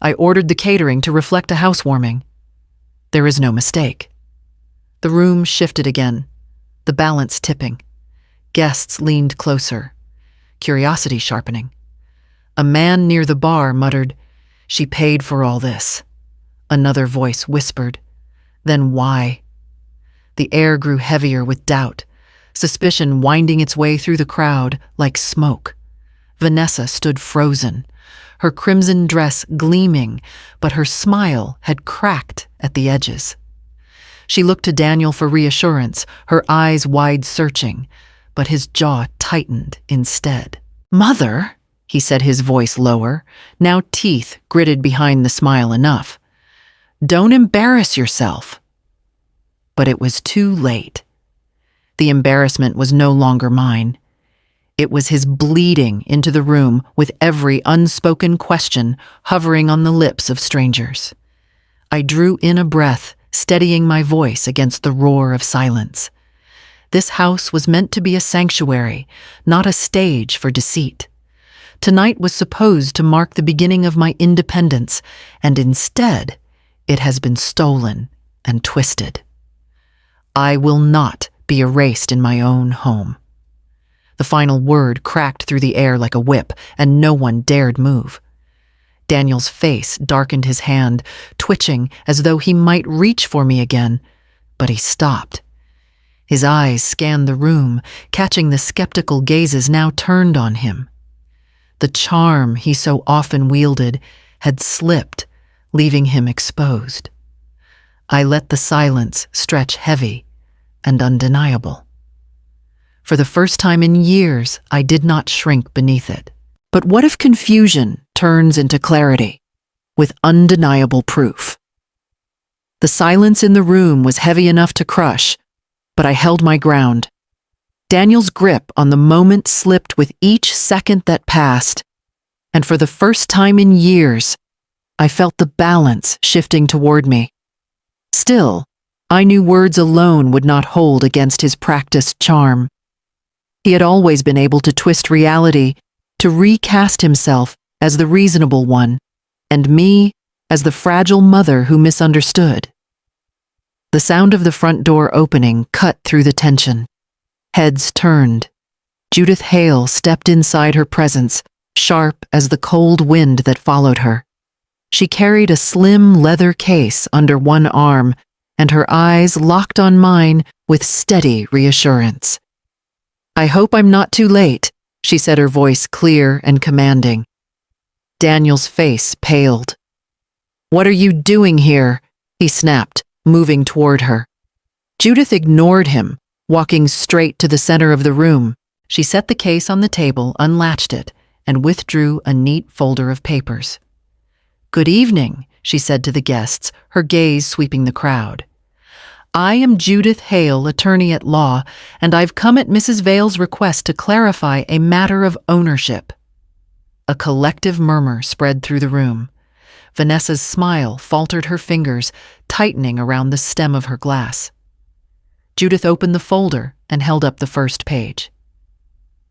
I ordered the catering to reflect a housewarming. There is no mistake. The room shifted again, the balance tipping. Guests leaned closer, curiosity sharpening. A man near the bar muttered, "She paid for all this." Another voice whispered, "Then why?" The air grew heavier with doubt, suspicion winding its way through the crowd like smoke. Vanessa stood frozen, her crimson dress gleaming, but her smile had cracked at the edges. She looked to Daniel for reassurance, her eyes wide searching, but his jaw tightened instead. "Mother," he said, his voice lower, now teeth gritted behind the smile enough. "Don't embarrass yourself." But it was too late. The embarrassment was no longer mine. It was his bleeding into the room with every unspoken question hovering on the lips of strangers. I drew in a breath, steadying my voice against the roar of silence. This house was meant to be a sanctuary, not a stage for deceit. Tonight was supposed to mark the beginning of my independence, and instead, it has been stolen and twisted. I will not be erased in my own home. The final word cracked through the air like a whip, and no one dared move. Daniel's face darkened, his hand twitching as though he might reach for me again, but he stopped. His eyes scanned the room, catching the skeptical gazes now turned on him. The charm he so often wielded had slipped, leaving him exposed. I let the silence stretch heavy and undeniable. For the first time in years, I did not shrink beneath it. But what if confusion turns into clarity, with undeniable proof? The silence in the room was heavy enough to crush, but I held my ground. Daniel's grip on the moment slipped with each second that passed, and for the first time in years, I felt the balance shifting toward me. Still, I knew words alone would not hold against his practiced charm. He had always been able to twist reality, to recast himself as the reasonable one, and me as the fragile mother who misunderstood. The sound of the front door opening cut through the tension. Heads turned. Judith Hale stepped inside her presence, sharp as the cold wind that followed her. She carried a slim leather case under one arm, and her eyes locked on mine with steady reassurance. "I hope I'm not too late," she said, her voice clear and commanding. Daniel's face paled. "What are you doing here?" he snapped, moving toward her. Judith ignored him, walking straight to the center of the room. She set the case on the table, unlatched it, and withdrew a neat folder of papers. "Good evening," she said to the guests, her gaze sweeping the crowd. "I am Judith Hale, attorney at law, and I've come at Mrs. Vale's request to clarify a matter of ownership." A collective murmur spread through the room. Vanessa's smile faltered her fingers, tightening around the stem of her glass. Judith opened the folder and held up the first page.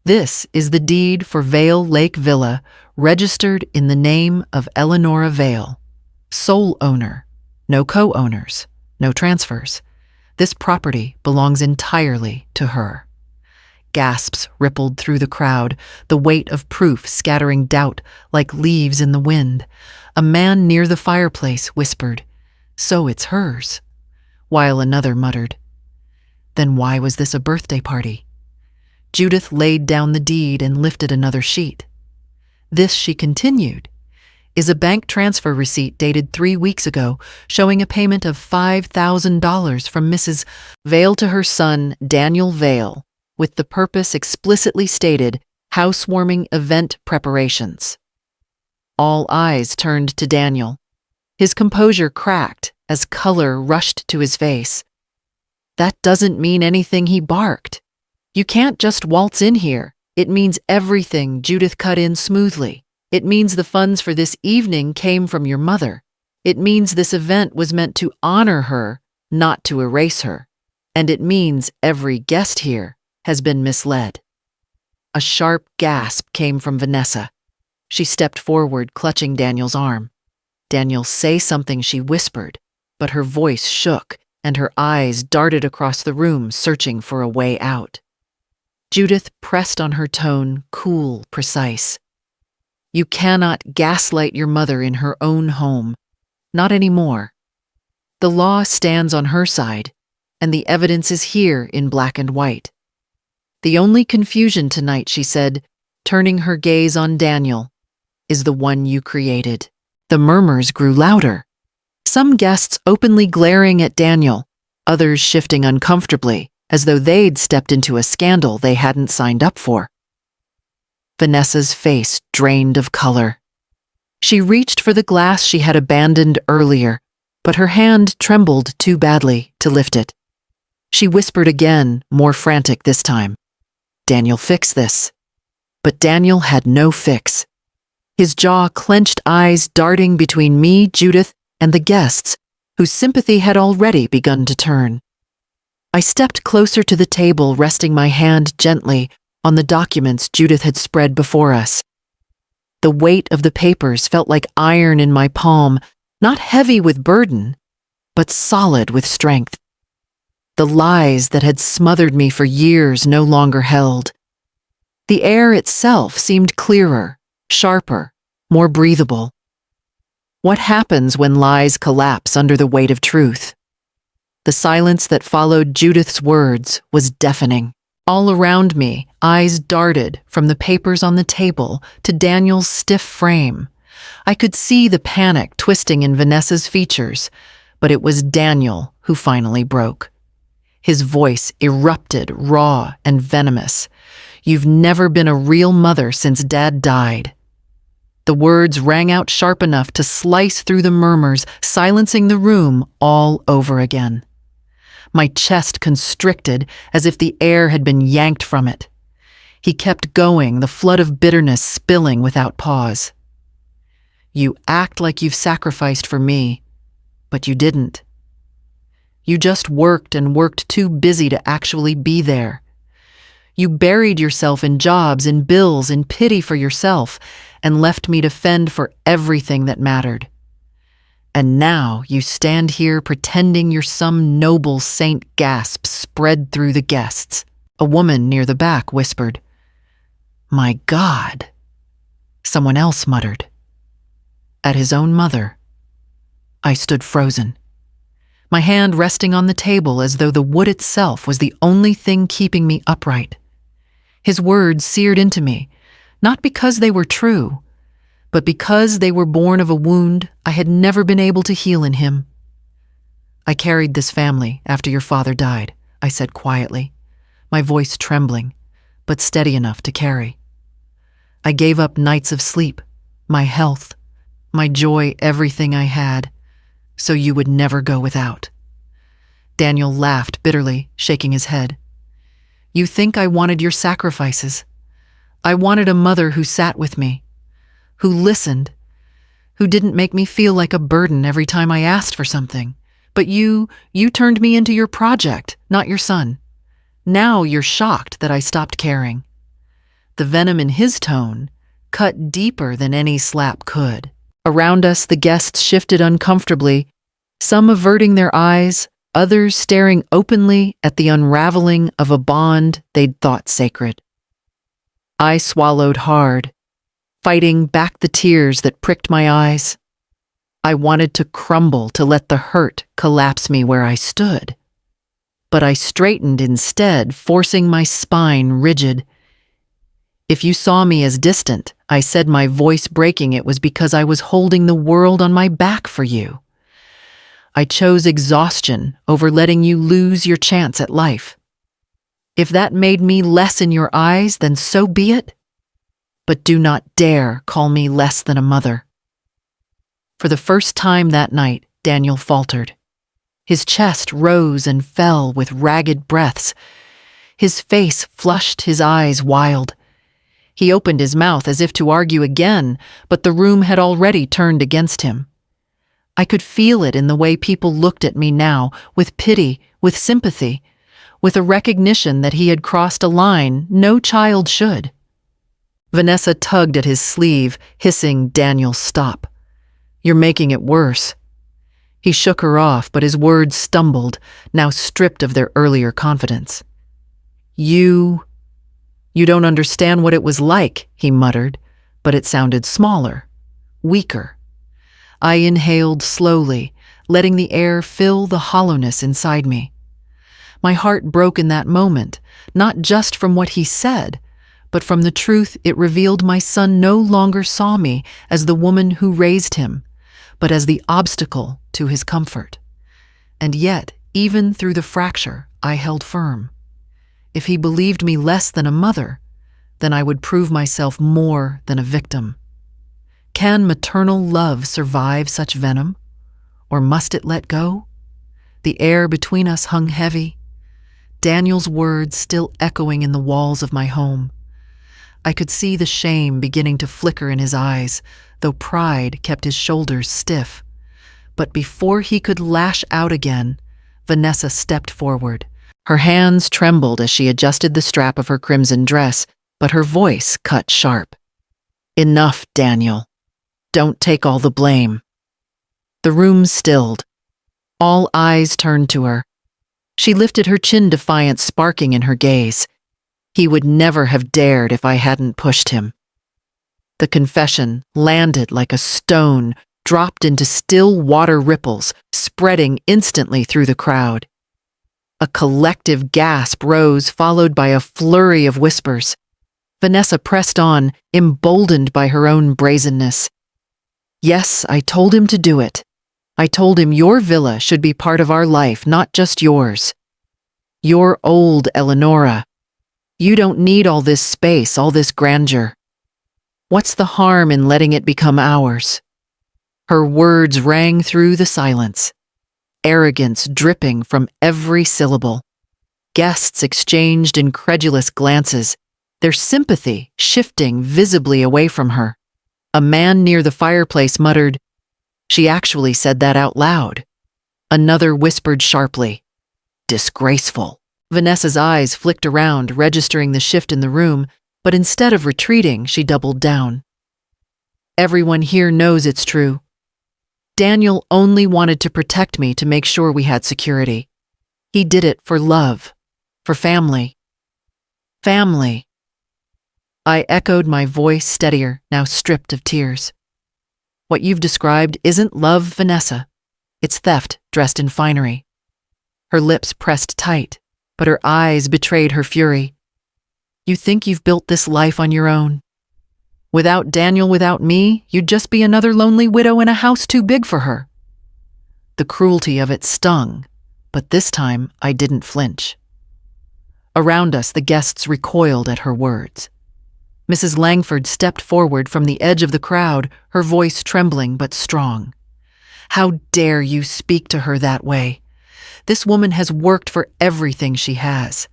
"This is the deed for Vale Lake Villa, registered in the name of Eleanora Vale. Sole owner, no co-owners, no transfers. This property belongs entirely to her." Gasps rippled through the crowd, the weight of proof scattering doubt like leaves in the wind. A man near the fireplace whispered, "So it's hers," while another muttered, "Then why was this a birthday party?" Judith laid down the deed and lifted another sheet. "This," she continued, "is a bank transfer receipt dated 3 weeks ago, showing a payment of $5,000 from Mrs. Vale to her son, Daniel Vale, with the purpose explicitly stated, housewarming event preparations." All eyes turned to Daniel. His composure cracked as color rushed to his face. "That doesn't mean anything," he barked. "You can't just waltz in here. It means everything," Judith cut in smoothly. "It means the funds for this evening came from your mother. It means this event was meant to honor her, not to erase her. And it means every guest here has been misled." A sharp gasp came from Vanessa. She stepped forward, clutching Daniel's arm. "Daniel, say something," she whispered, but her voice shook and her eyes darted across the room, searching for a way out. Judith pressed on her tone, cool, precise. "You cannot gaslight your mother in her own home. Not anymore. The law stands on her side, and the evidence is here in black and white. The only confusion tonight," she said, turning her gaze on Daniel, "is the one you created." The murmurs grew louder. Some guests openly glaring at Daniel, others shifting uncomfortably, as though they'd stepped into a scandal they hadn't signed up for. Vanessa's face drained of color. She reached for the glass she had abandoned earlier, but her hand trembled too badly to lift it. She whispered again, more frantic this time, "Daniel, fix this." But Daniel had no fix. His jaw-clenched eyes darting between me, Judith, and the guests, whose sympathy had already begun to turn. I stepped closer to the table, resting my hand gently on the documents Judith had spread before us. The weight of the papers felt like iron in my palm, not heavy with burden, but solid with strength. The lies that had smothered me for years no longer held. The air itself seemed clearer, sharper, more breathable. What happens when lies collapse under the weight of truth? The silence that followed Judith's words was deafening. All around me, eyes darted from the papers on the table to Daniel's stiff frame. I could see the panic twisting in Vanessa's features, but it was Daniel who finally broke. His voice erupted, raw and venomous. "You've never been a real mother since Dad died." The words rang out sharp enough to slice through the murmurs, silencing the room all over again. My chest constricted as if the air had been yanked from it. He kept going, the flood of bitterness spilling without pause. "You act like you've sacrificed for me, but you didn't. You just worked and worked too busy to actually be there. You buried yourself in jobs, in bills, in pity for yourself, and left me to fend for everything that mattered. And now you stand here pretending you're some noble saint. Gasps spread through the guests. A woman near the back whispered, "My God." Someone else muttered, "At his own mother." I stood frozen, my hand resting on the table as though the wood itself was the only thing keeping me upright. His words seared into me, not because they were true, but because they were born of a wound I had never been able to heal in him. "I carried this family after your father died," I said quietly, my voice trembling, but steady enough to carry. "I gave up nights of sleep, my health, my joy, everything I had, so you would never go without." Daniel laughed bitterly, shaking his head. "You think I wanted your sacrifices. I wanted a mother who sat with me, who listened, who didn't make me feel like a burden every time I asked for something. But you turned me into your project, not your son. Now you're shocked that I stopped caring." The venom in his tone cut deeper than any slap could. Around us, the guests shifted uncomfortably, some averting their eyes, others staring openly at the unraveling of a bond they'd thought sacred. I swallowed hard, fighting back the tears that pricked my eyes. I wanted to crumble, to let the hurt collapse me where I stood. But I straightened instead, forcing my spine rigid. "If you saw me as distant," I said, my voice breaking, "it was because I was holding the world on my back for you. I chose exhaustion over letting you lose your chance at life. If that made me less in your eyes, then so be it. But do not dare call me less than a mother." For the first time that night, Daniel faltered. His chest rose and fell with ragged breaths. His face flushed, his eyes wild. He opened his mouth as if to argue again, but the room had already turned against him. I could feel it in the way people looked at me now, with pity, with sympathy, with a recognition that he had crossed a line no child should. Vanessa tugged at his sleeve, hissing, "Daniel, stop. You're making it worse." He shook her off, but his words stumbled, now stripped of their earlier confidence. You don't understand what it was like," he muttered, but it sounded smaller, weaker. I inhaled slowly, letting the air fill the hollowness inside me. My heart broke in that moment, not just from what he said, but from the truth it revealed. My son no longer saw me as the woman who raised him, but as the obstacle to his comfort. And yet, even through the fracture, I held firm. If he believed me less than a mother, then I would prove myself more than a victim. Can maternal love survive such venom? Or must it let go? The air between us hung heavy, Daniel's words still echoing in the walls of my home. I could see the shame beginning to flicker in his eyes, though pride kept his shoulders stiff. But before he could lash out again, Vanessa stepped forward. Her hands trembled as she adjusted the strap of her crimson dress, but her voice cut sharp. "Enough, Daniel. Don't take all the blame." The room stilled. All eyes turned to her. She lifted her chin, defiance sparking in her gaze. He would never have dared if I hadn't pushed him. The confession landed like a stone, dropped into still water ripples, spreading instantly through the crowd. A collective gasp rose, followed by a flurry of whispers. Vanessa pressed on, emboldened by her own brazenness. "Yes, I told him to do it. I told him your villa should be part of our life, not just yours. You're old, Eleonora. You don't need all this space, all this grandeur. What's the harm in letting it become ours?" Her words rang through the silence, arrogance dripping from every syllable. Guests exchanged incredulous glances, their sympathy shifting visibly away from her. A man near the fireplace muttered, "She actually said that out loud." Another whispered sharply, "Disgraceful." Vanessa's eyes flicked around, registering the shift in the room, but instead of retreating, she doubled down. "Everyone here knows it's true. Daniel only wanted to protect me to make sure we had security. He did it for love, for family. Family. I echoed, my voice steadier, now stripped of tears. What you've described isn't love, Vanessa. It's theft dressed in finery. Her lips pressed tight, but her eyes betrayed her fury. You think you've built this life on your own. Without Daniel, without me, you'd just be another lonely widow in a house too big for her. The cruelty of it stung, but this time I didn't flinch. Around us, the guests recoiled at her words. Mrs. Langford stepped forward from the edge of the crowd, her voice trembling but strong. How dare you speak to her that way? This woman has worked for everything she has.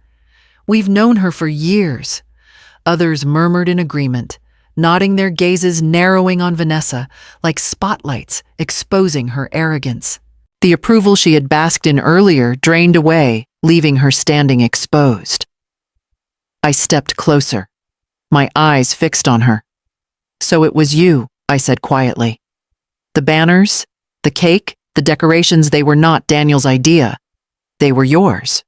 We've known her for years. Others murmured in agreement, nodding their gazes narrowing on Vanessa like spotlights exposing her arrogance. The approval she had basked in earlier drained away, leaving her standing exposed. I stepped closer, my eyes fixed on her. So it was you, I said quietly. The banners, the cake, the decorations, they were not Daniel's idea. They were yours.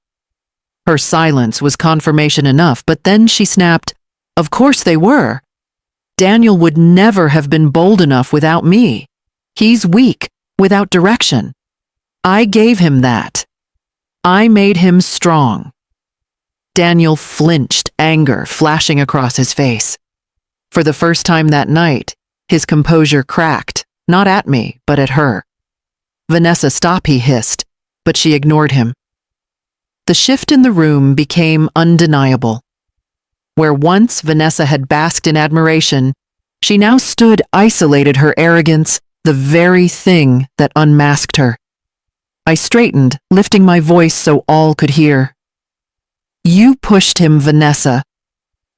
Her silence was confirmation enough, but then she snapped, Of course they were. Daniel would never have been bold enough without me. He's weak, without direction. I gave him that. I made him strong. Daniel flinched, anger flashing across his face. For the first time that night, his composure cracked, not at me, but at her. Vanessa, stop, he hissed, but she ignored him. The shift in the room became undeniable. Where once Vanessa had basked in admiration, she now stood isolated, her arrogance, the very thing that unmasked her. I straightened, lifting my voice so all could hear. You pushed him, Vanessa.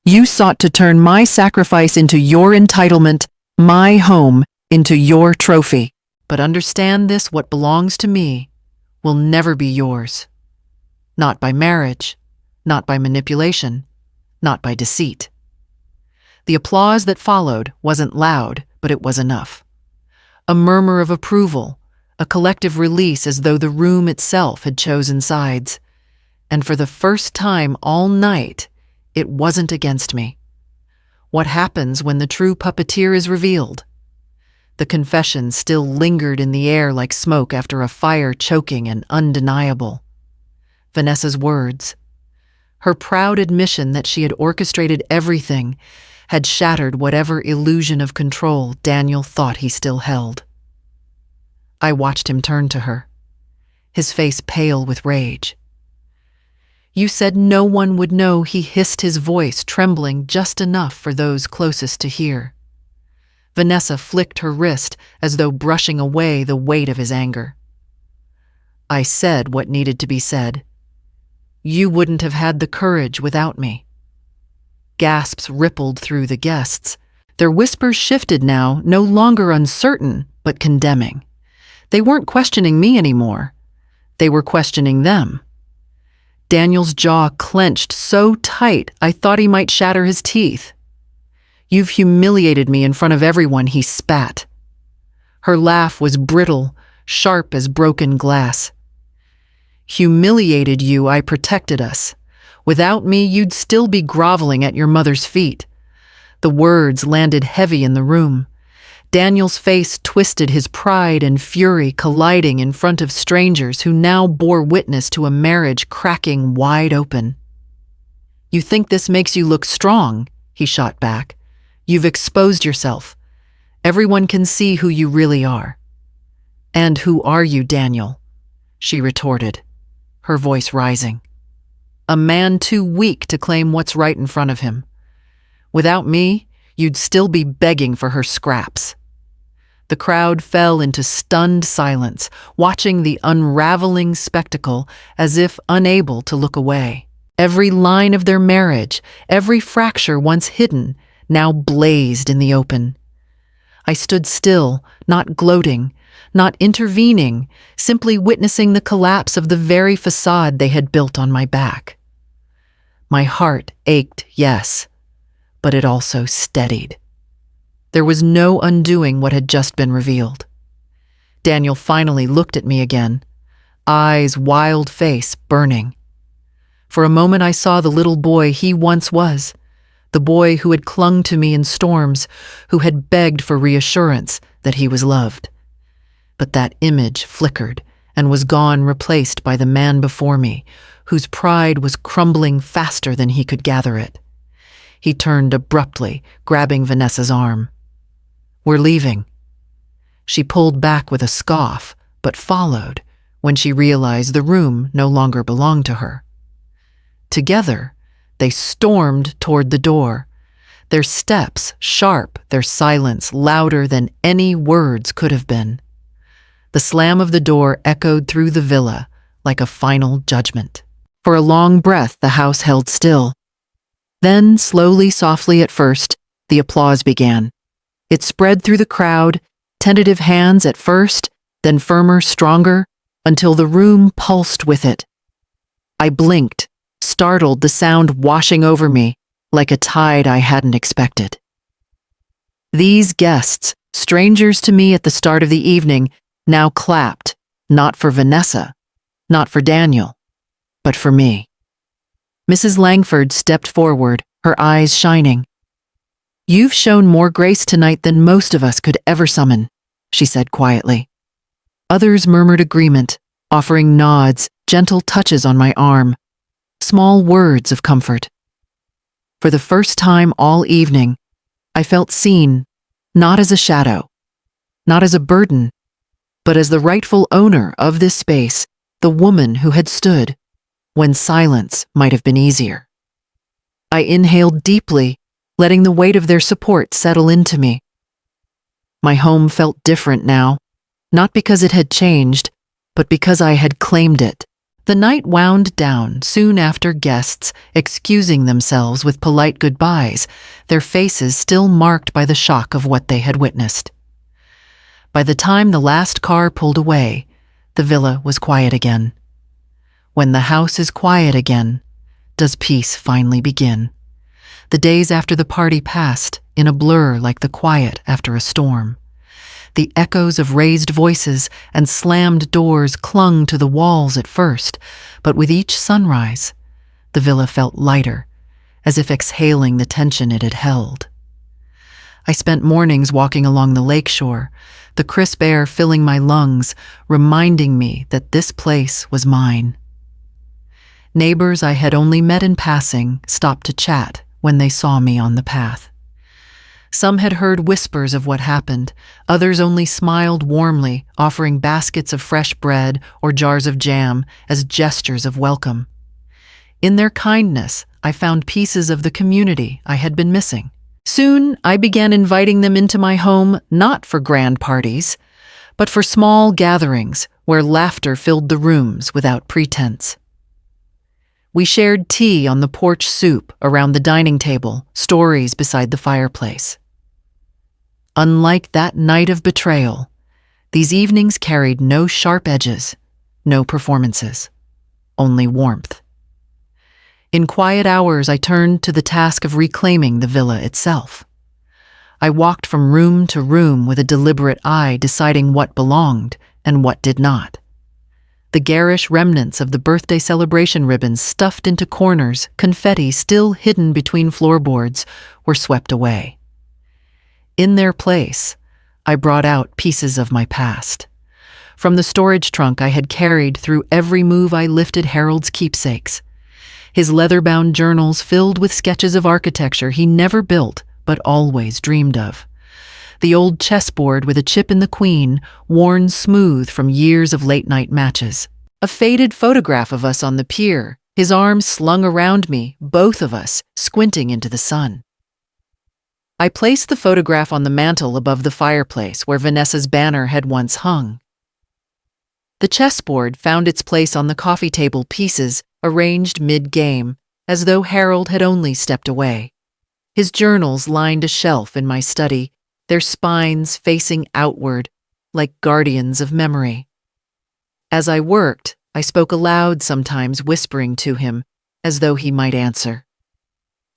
You sought to turn my sacrifice into your entitlement, my home into your trophy. But understand this, what belongs to me will never be yours. Not by marriage, not by manipulation, not by deceit. The applause that followed wasn't loud, but it was enough. A murmur of approval, a collective release as though the room itself had chosen sides. And for the first time all night, it wasn't against me. What happens when the true puppeteer is revealed? The confession still lingered in the air like smoke after a fire, choking and undeniable. Vanessa's words, her proud admission that she had orchestrated everything, had shattered whatever illusion of control Daniel thought he still held. I watched him turn to her, his face pale with rage. You said no one would know, he hissed, his voice trembling just enough for those closest to hear. Vanessa flicked her wrist as though brushing away the weight of his anger. I said what needed to be said. You wouldn't have had the courage without me. Gasps rippled through the guests. Their whispers shifted now, no longer uncertain, but condemning. They weren't questioning me anymore. They were questioning them. Daniel's jaw clenched so tight I thought he might shatter his teeth. You've humiliated me in front of everyone, he spat. Her laugh was brittle, sharp as broken glass. Humiliated you, I protected us. Without me, you'd still be groveling at your mother's feet. The words landed heavy in the room. Daniel's face twisted, his pride and fury colliding in front of strangers who now bore witness to a marriage cracking wide open. You think this makes you look strong, he shot back. You've exposed yourself. Everyone can see who you really are. And who are you, Daniel? She retorted, her voice rising. A man too weak to claim what's right in front of him. Without me, you'd still be begging for her scraps. The crowd fell into stunned silence, watching the unraveling spectacle as if unable to look away. Every line of their marriage, every fracture once hidden, now blazed in the open. I stood still, not gloating, not intervening, simply witnessing the collapse of the very facade they had built on my back. My heart ached, yes, but it also steadied. There was no undoing what had just been revealed. Daniel finally looked at me again, eyes, wild face burning. For a moment I saw the little boy he once was, the boy who had clung to me in storms, who had begged for reassurance that he was loved. But that image flickered and was gone, replaced by the man before me, whose pride was crumbling faster than he could gather it. He turned abruptly, grabbing Vanessa's arm. "We're leaving." She pulled back with a scoff, but followed when she realized the room no longer belonged to her. Together, they stormed toward the door, their steps sharp, their silence louder than any words could have been. The slam of the door echoed through the villa like a final judgment. For a long breath, the house held still. Then, slowly, softly at first, the applause began. It spread through the crowd, tentative hands at first, then firmer, stronger, until the room pulsed with it. I blinked, startled, the sound washing over me like a tide I hadn't expected. These guests, strangers to me at the start of the evening, now clapped, not for Vanessa, not for Daniel, but for me. Mrs. Langford stepped forward, her eyes shining. "You've shown more grace tonight than most of us could ever summon," she said quietly. Others murmured agreement, offering nods, gentle touches on my arm, small words of comfort. For the first time all evening, I felt seen, not as a shadow, not as a burden, but as the rightful owner of this space, the woman who had stood when silence might have been easier. I inhaled deeply, letting the weight of their support settle into me. My home felt different now, not because it had changed, but because I had claimed it. The night wound down soon after guests, excusing themselves with polite goodbyes, their faces still marked by the shock of what they had witnessed. By the time the last car pulled away, the villa was quiet again. When the house is quiet again, does peace finally begin? The days after the party passed, in a blur like the quiet after a storm. The echoes of raised voices and slammed doors clung to the walls at first, but with each sunrise, the villa felt lighter, as if exhaling the tension it had held. I spent mornings walking along the lakeshore, the crisp air filling my lungs, reminding me that this place was mine. Neighbors I had only met in passing stopped to chat when they saw me on the path. Some had heard whispers of what happened, others only smiled warmly, offering baskets of fresh bread or jars of jam as gestures of welcome. In their kindness, I found pieces of the community I had been missing. Soon, I began inviting them into my home not for grand parties, but for small gatherings where laughter filled the rooms without pretense. We shared tea on the porch soup around the dining table, stories beside the fireplace. Unlike that night of betrayal, these evenings carried no sharp edges, no performances, only warmth. In quiet hours, I turned to the task of reclaiming the villa itself. I walked from room to room with a deliberate eye, deciding what belonged and what did not. The garish remnants of the birthday celebration ribbons stuffed into corners, confetti still hidden between floorboards, were swept away. In their place, I brought out pieces of my past. From the storage trunk I had carried through every move, I lifted Harold's keepsakes. His leather-bound journals filled with sketches of architecture he never built but always dreamed of. The old chessboard with a chip in the queen, worn smooth from years of late-night matches. A faded photograph of us on the pier, his arms slung around me, both of us squinting into the sun. I placed the photograph on the mantel above the fireplace where Vanessa's banner had once hung. The chessboard found its place on the coffee table, pieces arranged mid-game, as though Harold had only stepped away. His journals lined a shelf in my study, their spines facing outward, like guardians of memory. As I worked, I spoke aloud, sometimes whispering to him, as though he might answer.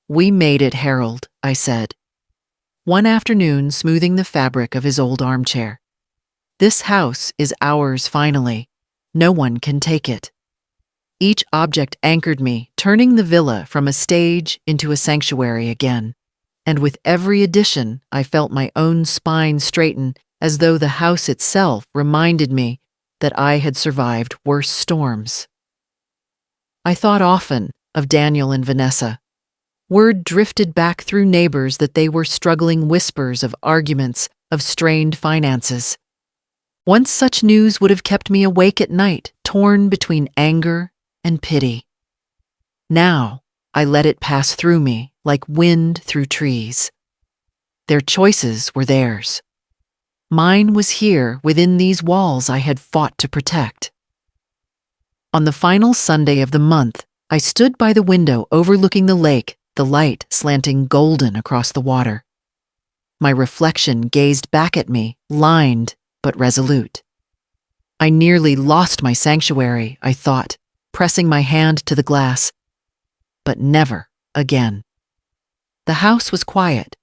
"We made it, Harold," I said, one afternoon smoothing the fabric of his old armchair. This house is ours finally. No one can take it. Each object anchored me, turning the villa from a stage into a sanctuary again. And with every addition, I felt my own spine straighten, as though the house itself reminded me that I had survived worse storms. I thought often of Daniel and Vanessa. Word drifted back through neighbors that they were struggling, whispers of arguments, of strained finances. Once such news would have kept me awake at night, torn between anger and pity. Now, I let it pass through me like wind through trees. Their choices were theirs. Mine was here within these walls I had fought to protect. On the final Sunday of the month, I stood by the window overlooking the lake, the light slanting golden across the water. My reflection gazed back at me, lined but resolute. I nearly lost my sanctuary, I thought, pressing my hand to the glass. But never again. The house was quiet,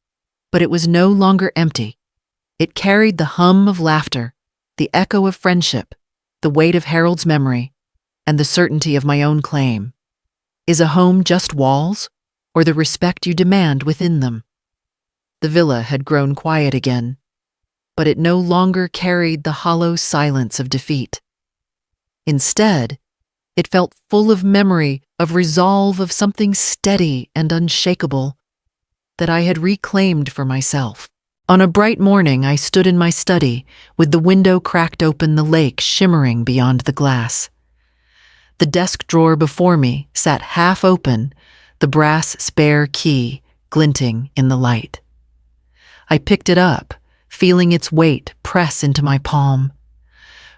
but it was no longer empty. It carried the hum of laughter, the echo of friendship, the weight of Harold's memory, and the certainty of my own claim. Is a home just walls, or the respect you demand within them? The villa had grown quiet again, but it no longer carried the hollow silence of defeat. Instead, it felt full of memory, of resolve, of something steady and unshakable that I had reclaimed for myself. On a bright morning, I stood in my study, with the window cracked open, the lake shimmering beyond the glass. The desk drawer before me sat half open, the brass spare key glinting in the light. I picked it up, feeling its weight press into my palm.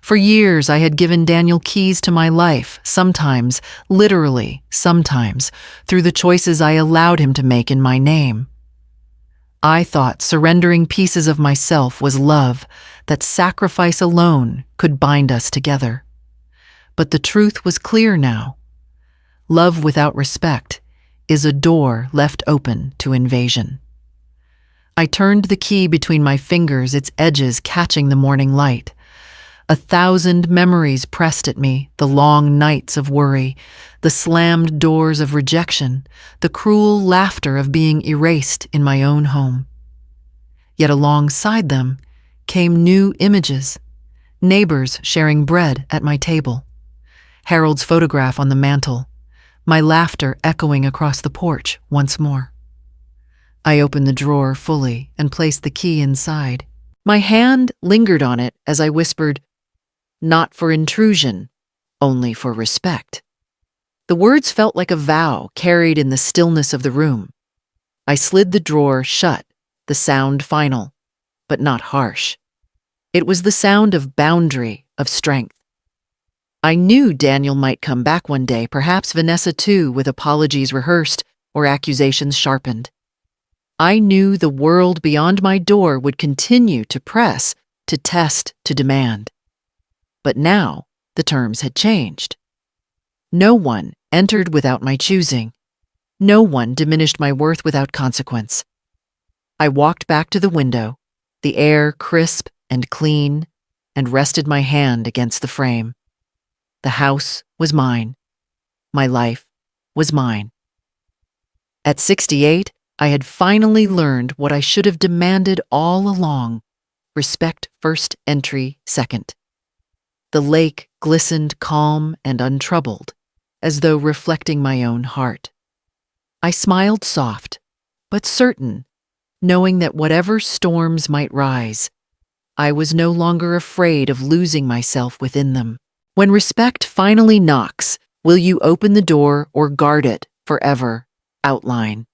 For years, I had given Daniel keys to my life, sometimes, literally, sometimes, through the choices I allowed him to make in my name. I thought surrendering pieces of myself was love, that sacrifice alone could bind us together. But the truth was clear now. Love without respect is a door left open to invasion. I turned the key between my fingers, its edges catching the morning light. 1,000 memories pressed at me, the long nights of worry, the slammed doors of rejection, the cruel laughter of being erased in my own home. Yet alongside them came new images, neighbors sharing bread at my table, Harold's photograph on the mantel, my laughter echoing across the porch once more. I opened the drawer fully and placed the key inside. My hand lingered on it as I whispered, "Not for intrusion, only for respect." The words felt like a vow carried in the stillness of the room. I slid the drawer shut, the sound final, but not harsh. It was the sound of boundary, of strength. I knew Daniel might come back one day, perhaps Vanessa too, with apologies rehearsed or accusations sharpened. I knew the world beyond my door would continue to press, to test, to demand. But now, the terms had changed. No one entered without my choosing. No one diminished my worth without consequence. I walked back to the window, the air crisp and clean, and rested my hand against the frame. The house was mine. My life was mine. At 68, I had finally learned what I should have demanded all along: respect first, entry second. The lake glistened calm and untroubled, as though reflecting my own heart. I smiled soft, but certain, knowing that whatever storms might rise, I was no longer afraid of losing myself within them. When respect finally knocks, will you open the door or guard it forever? Outline.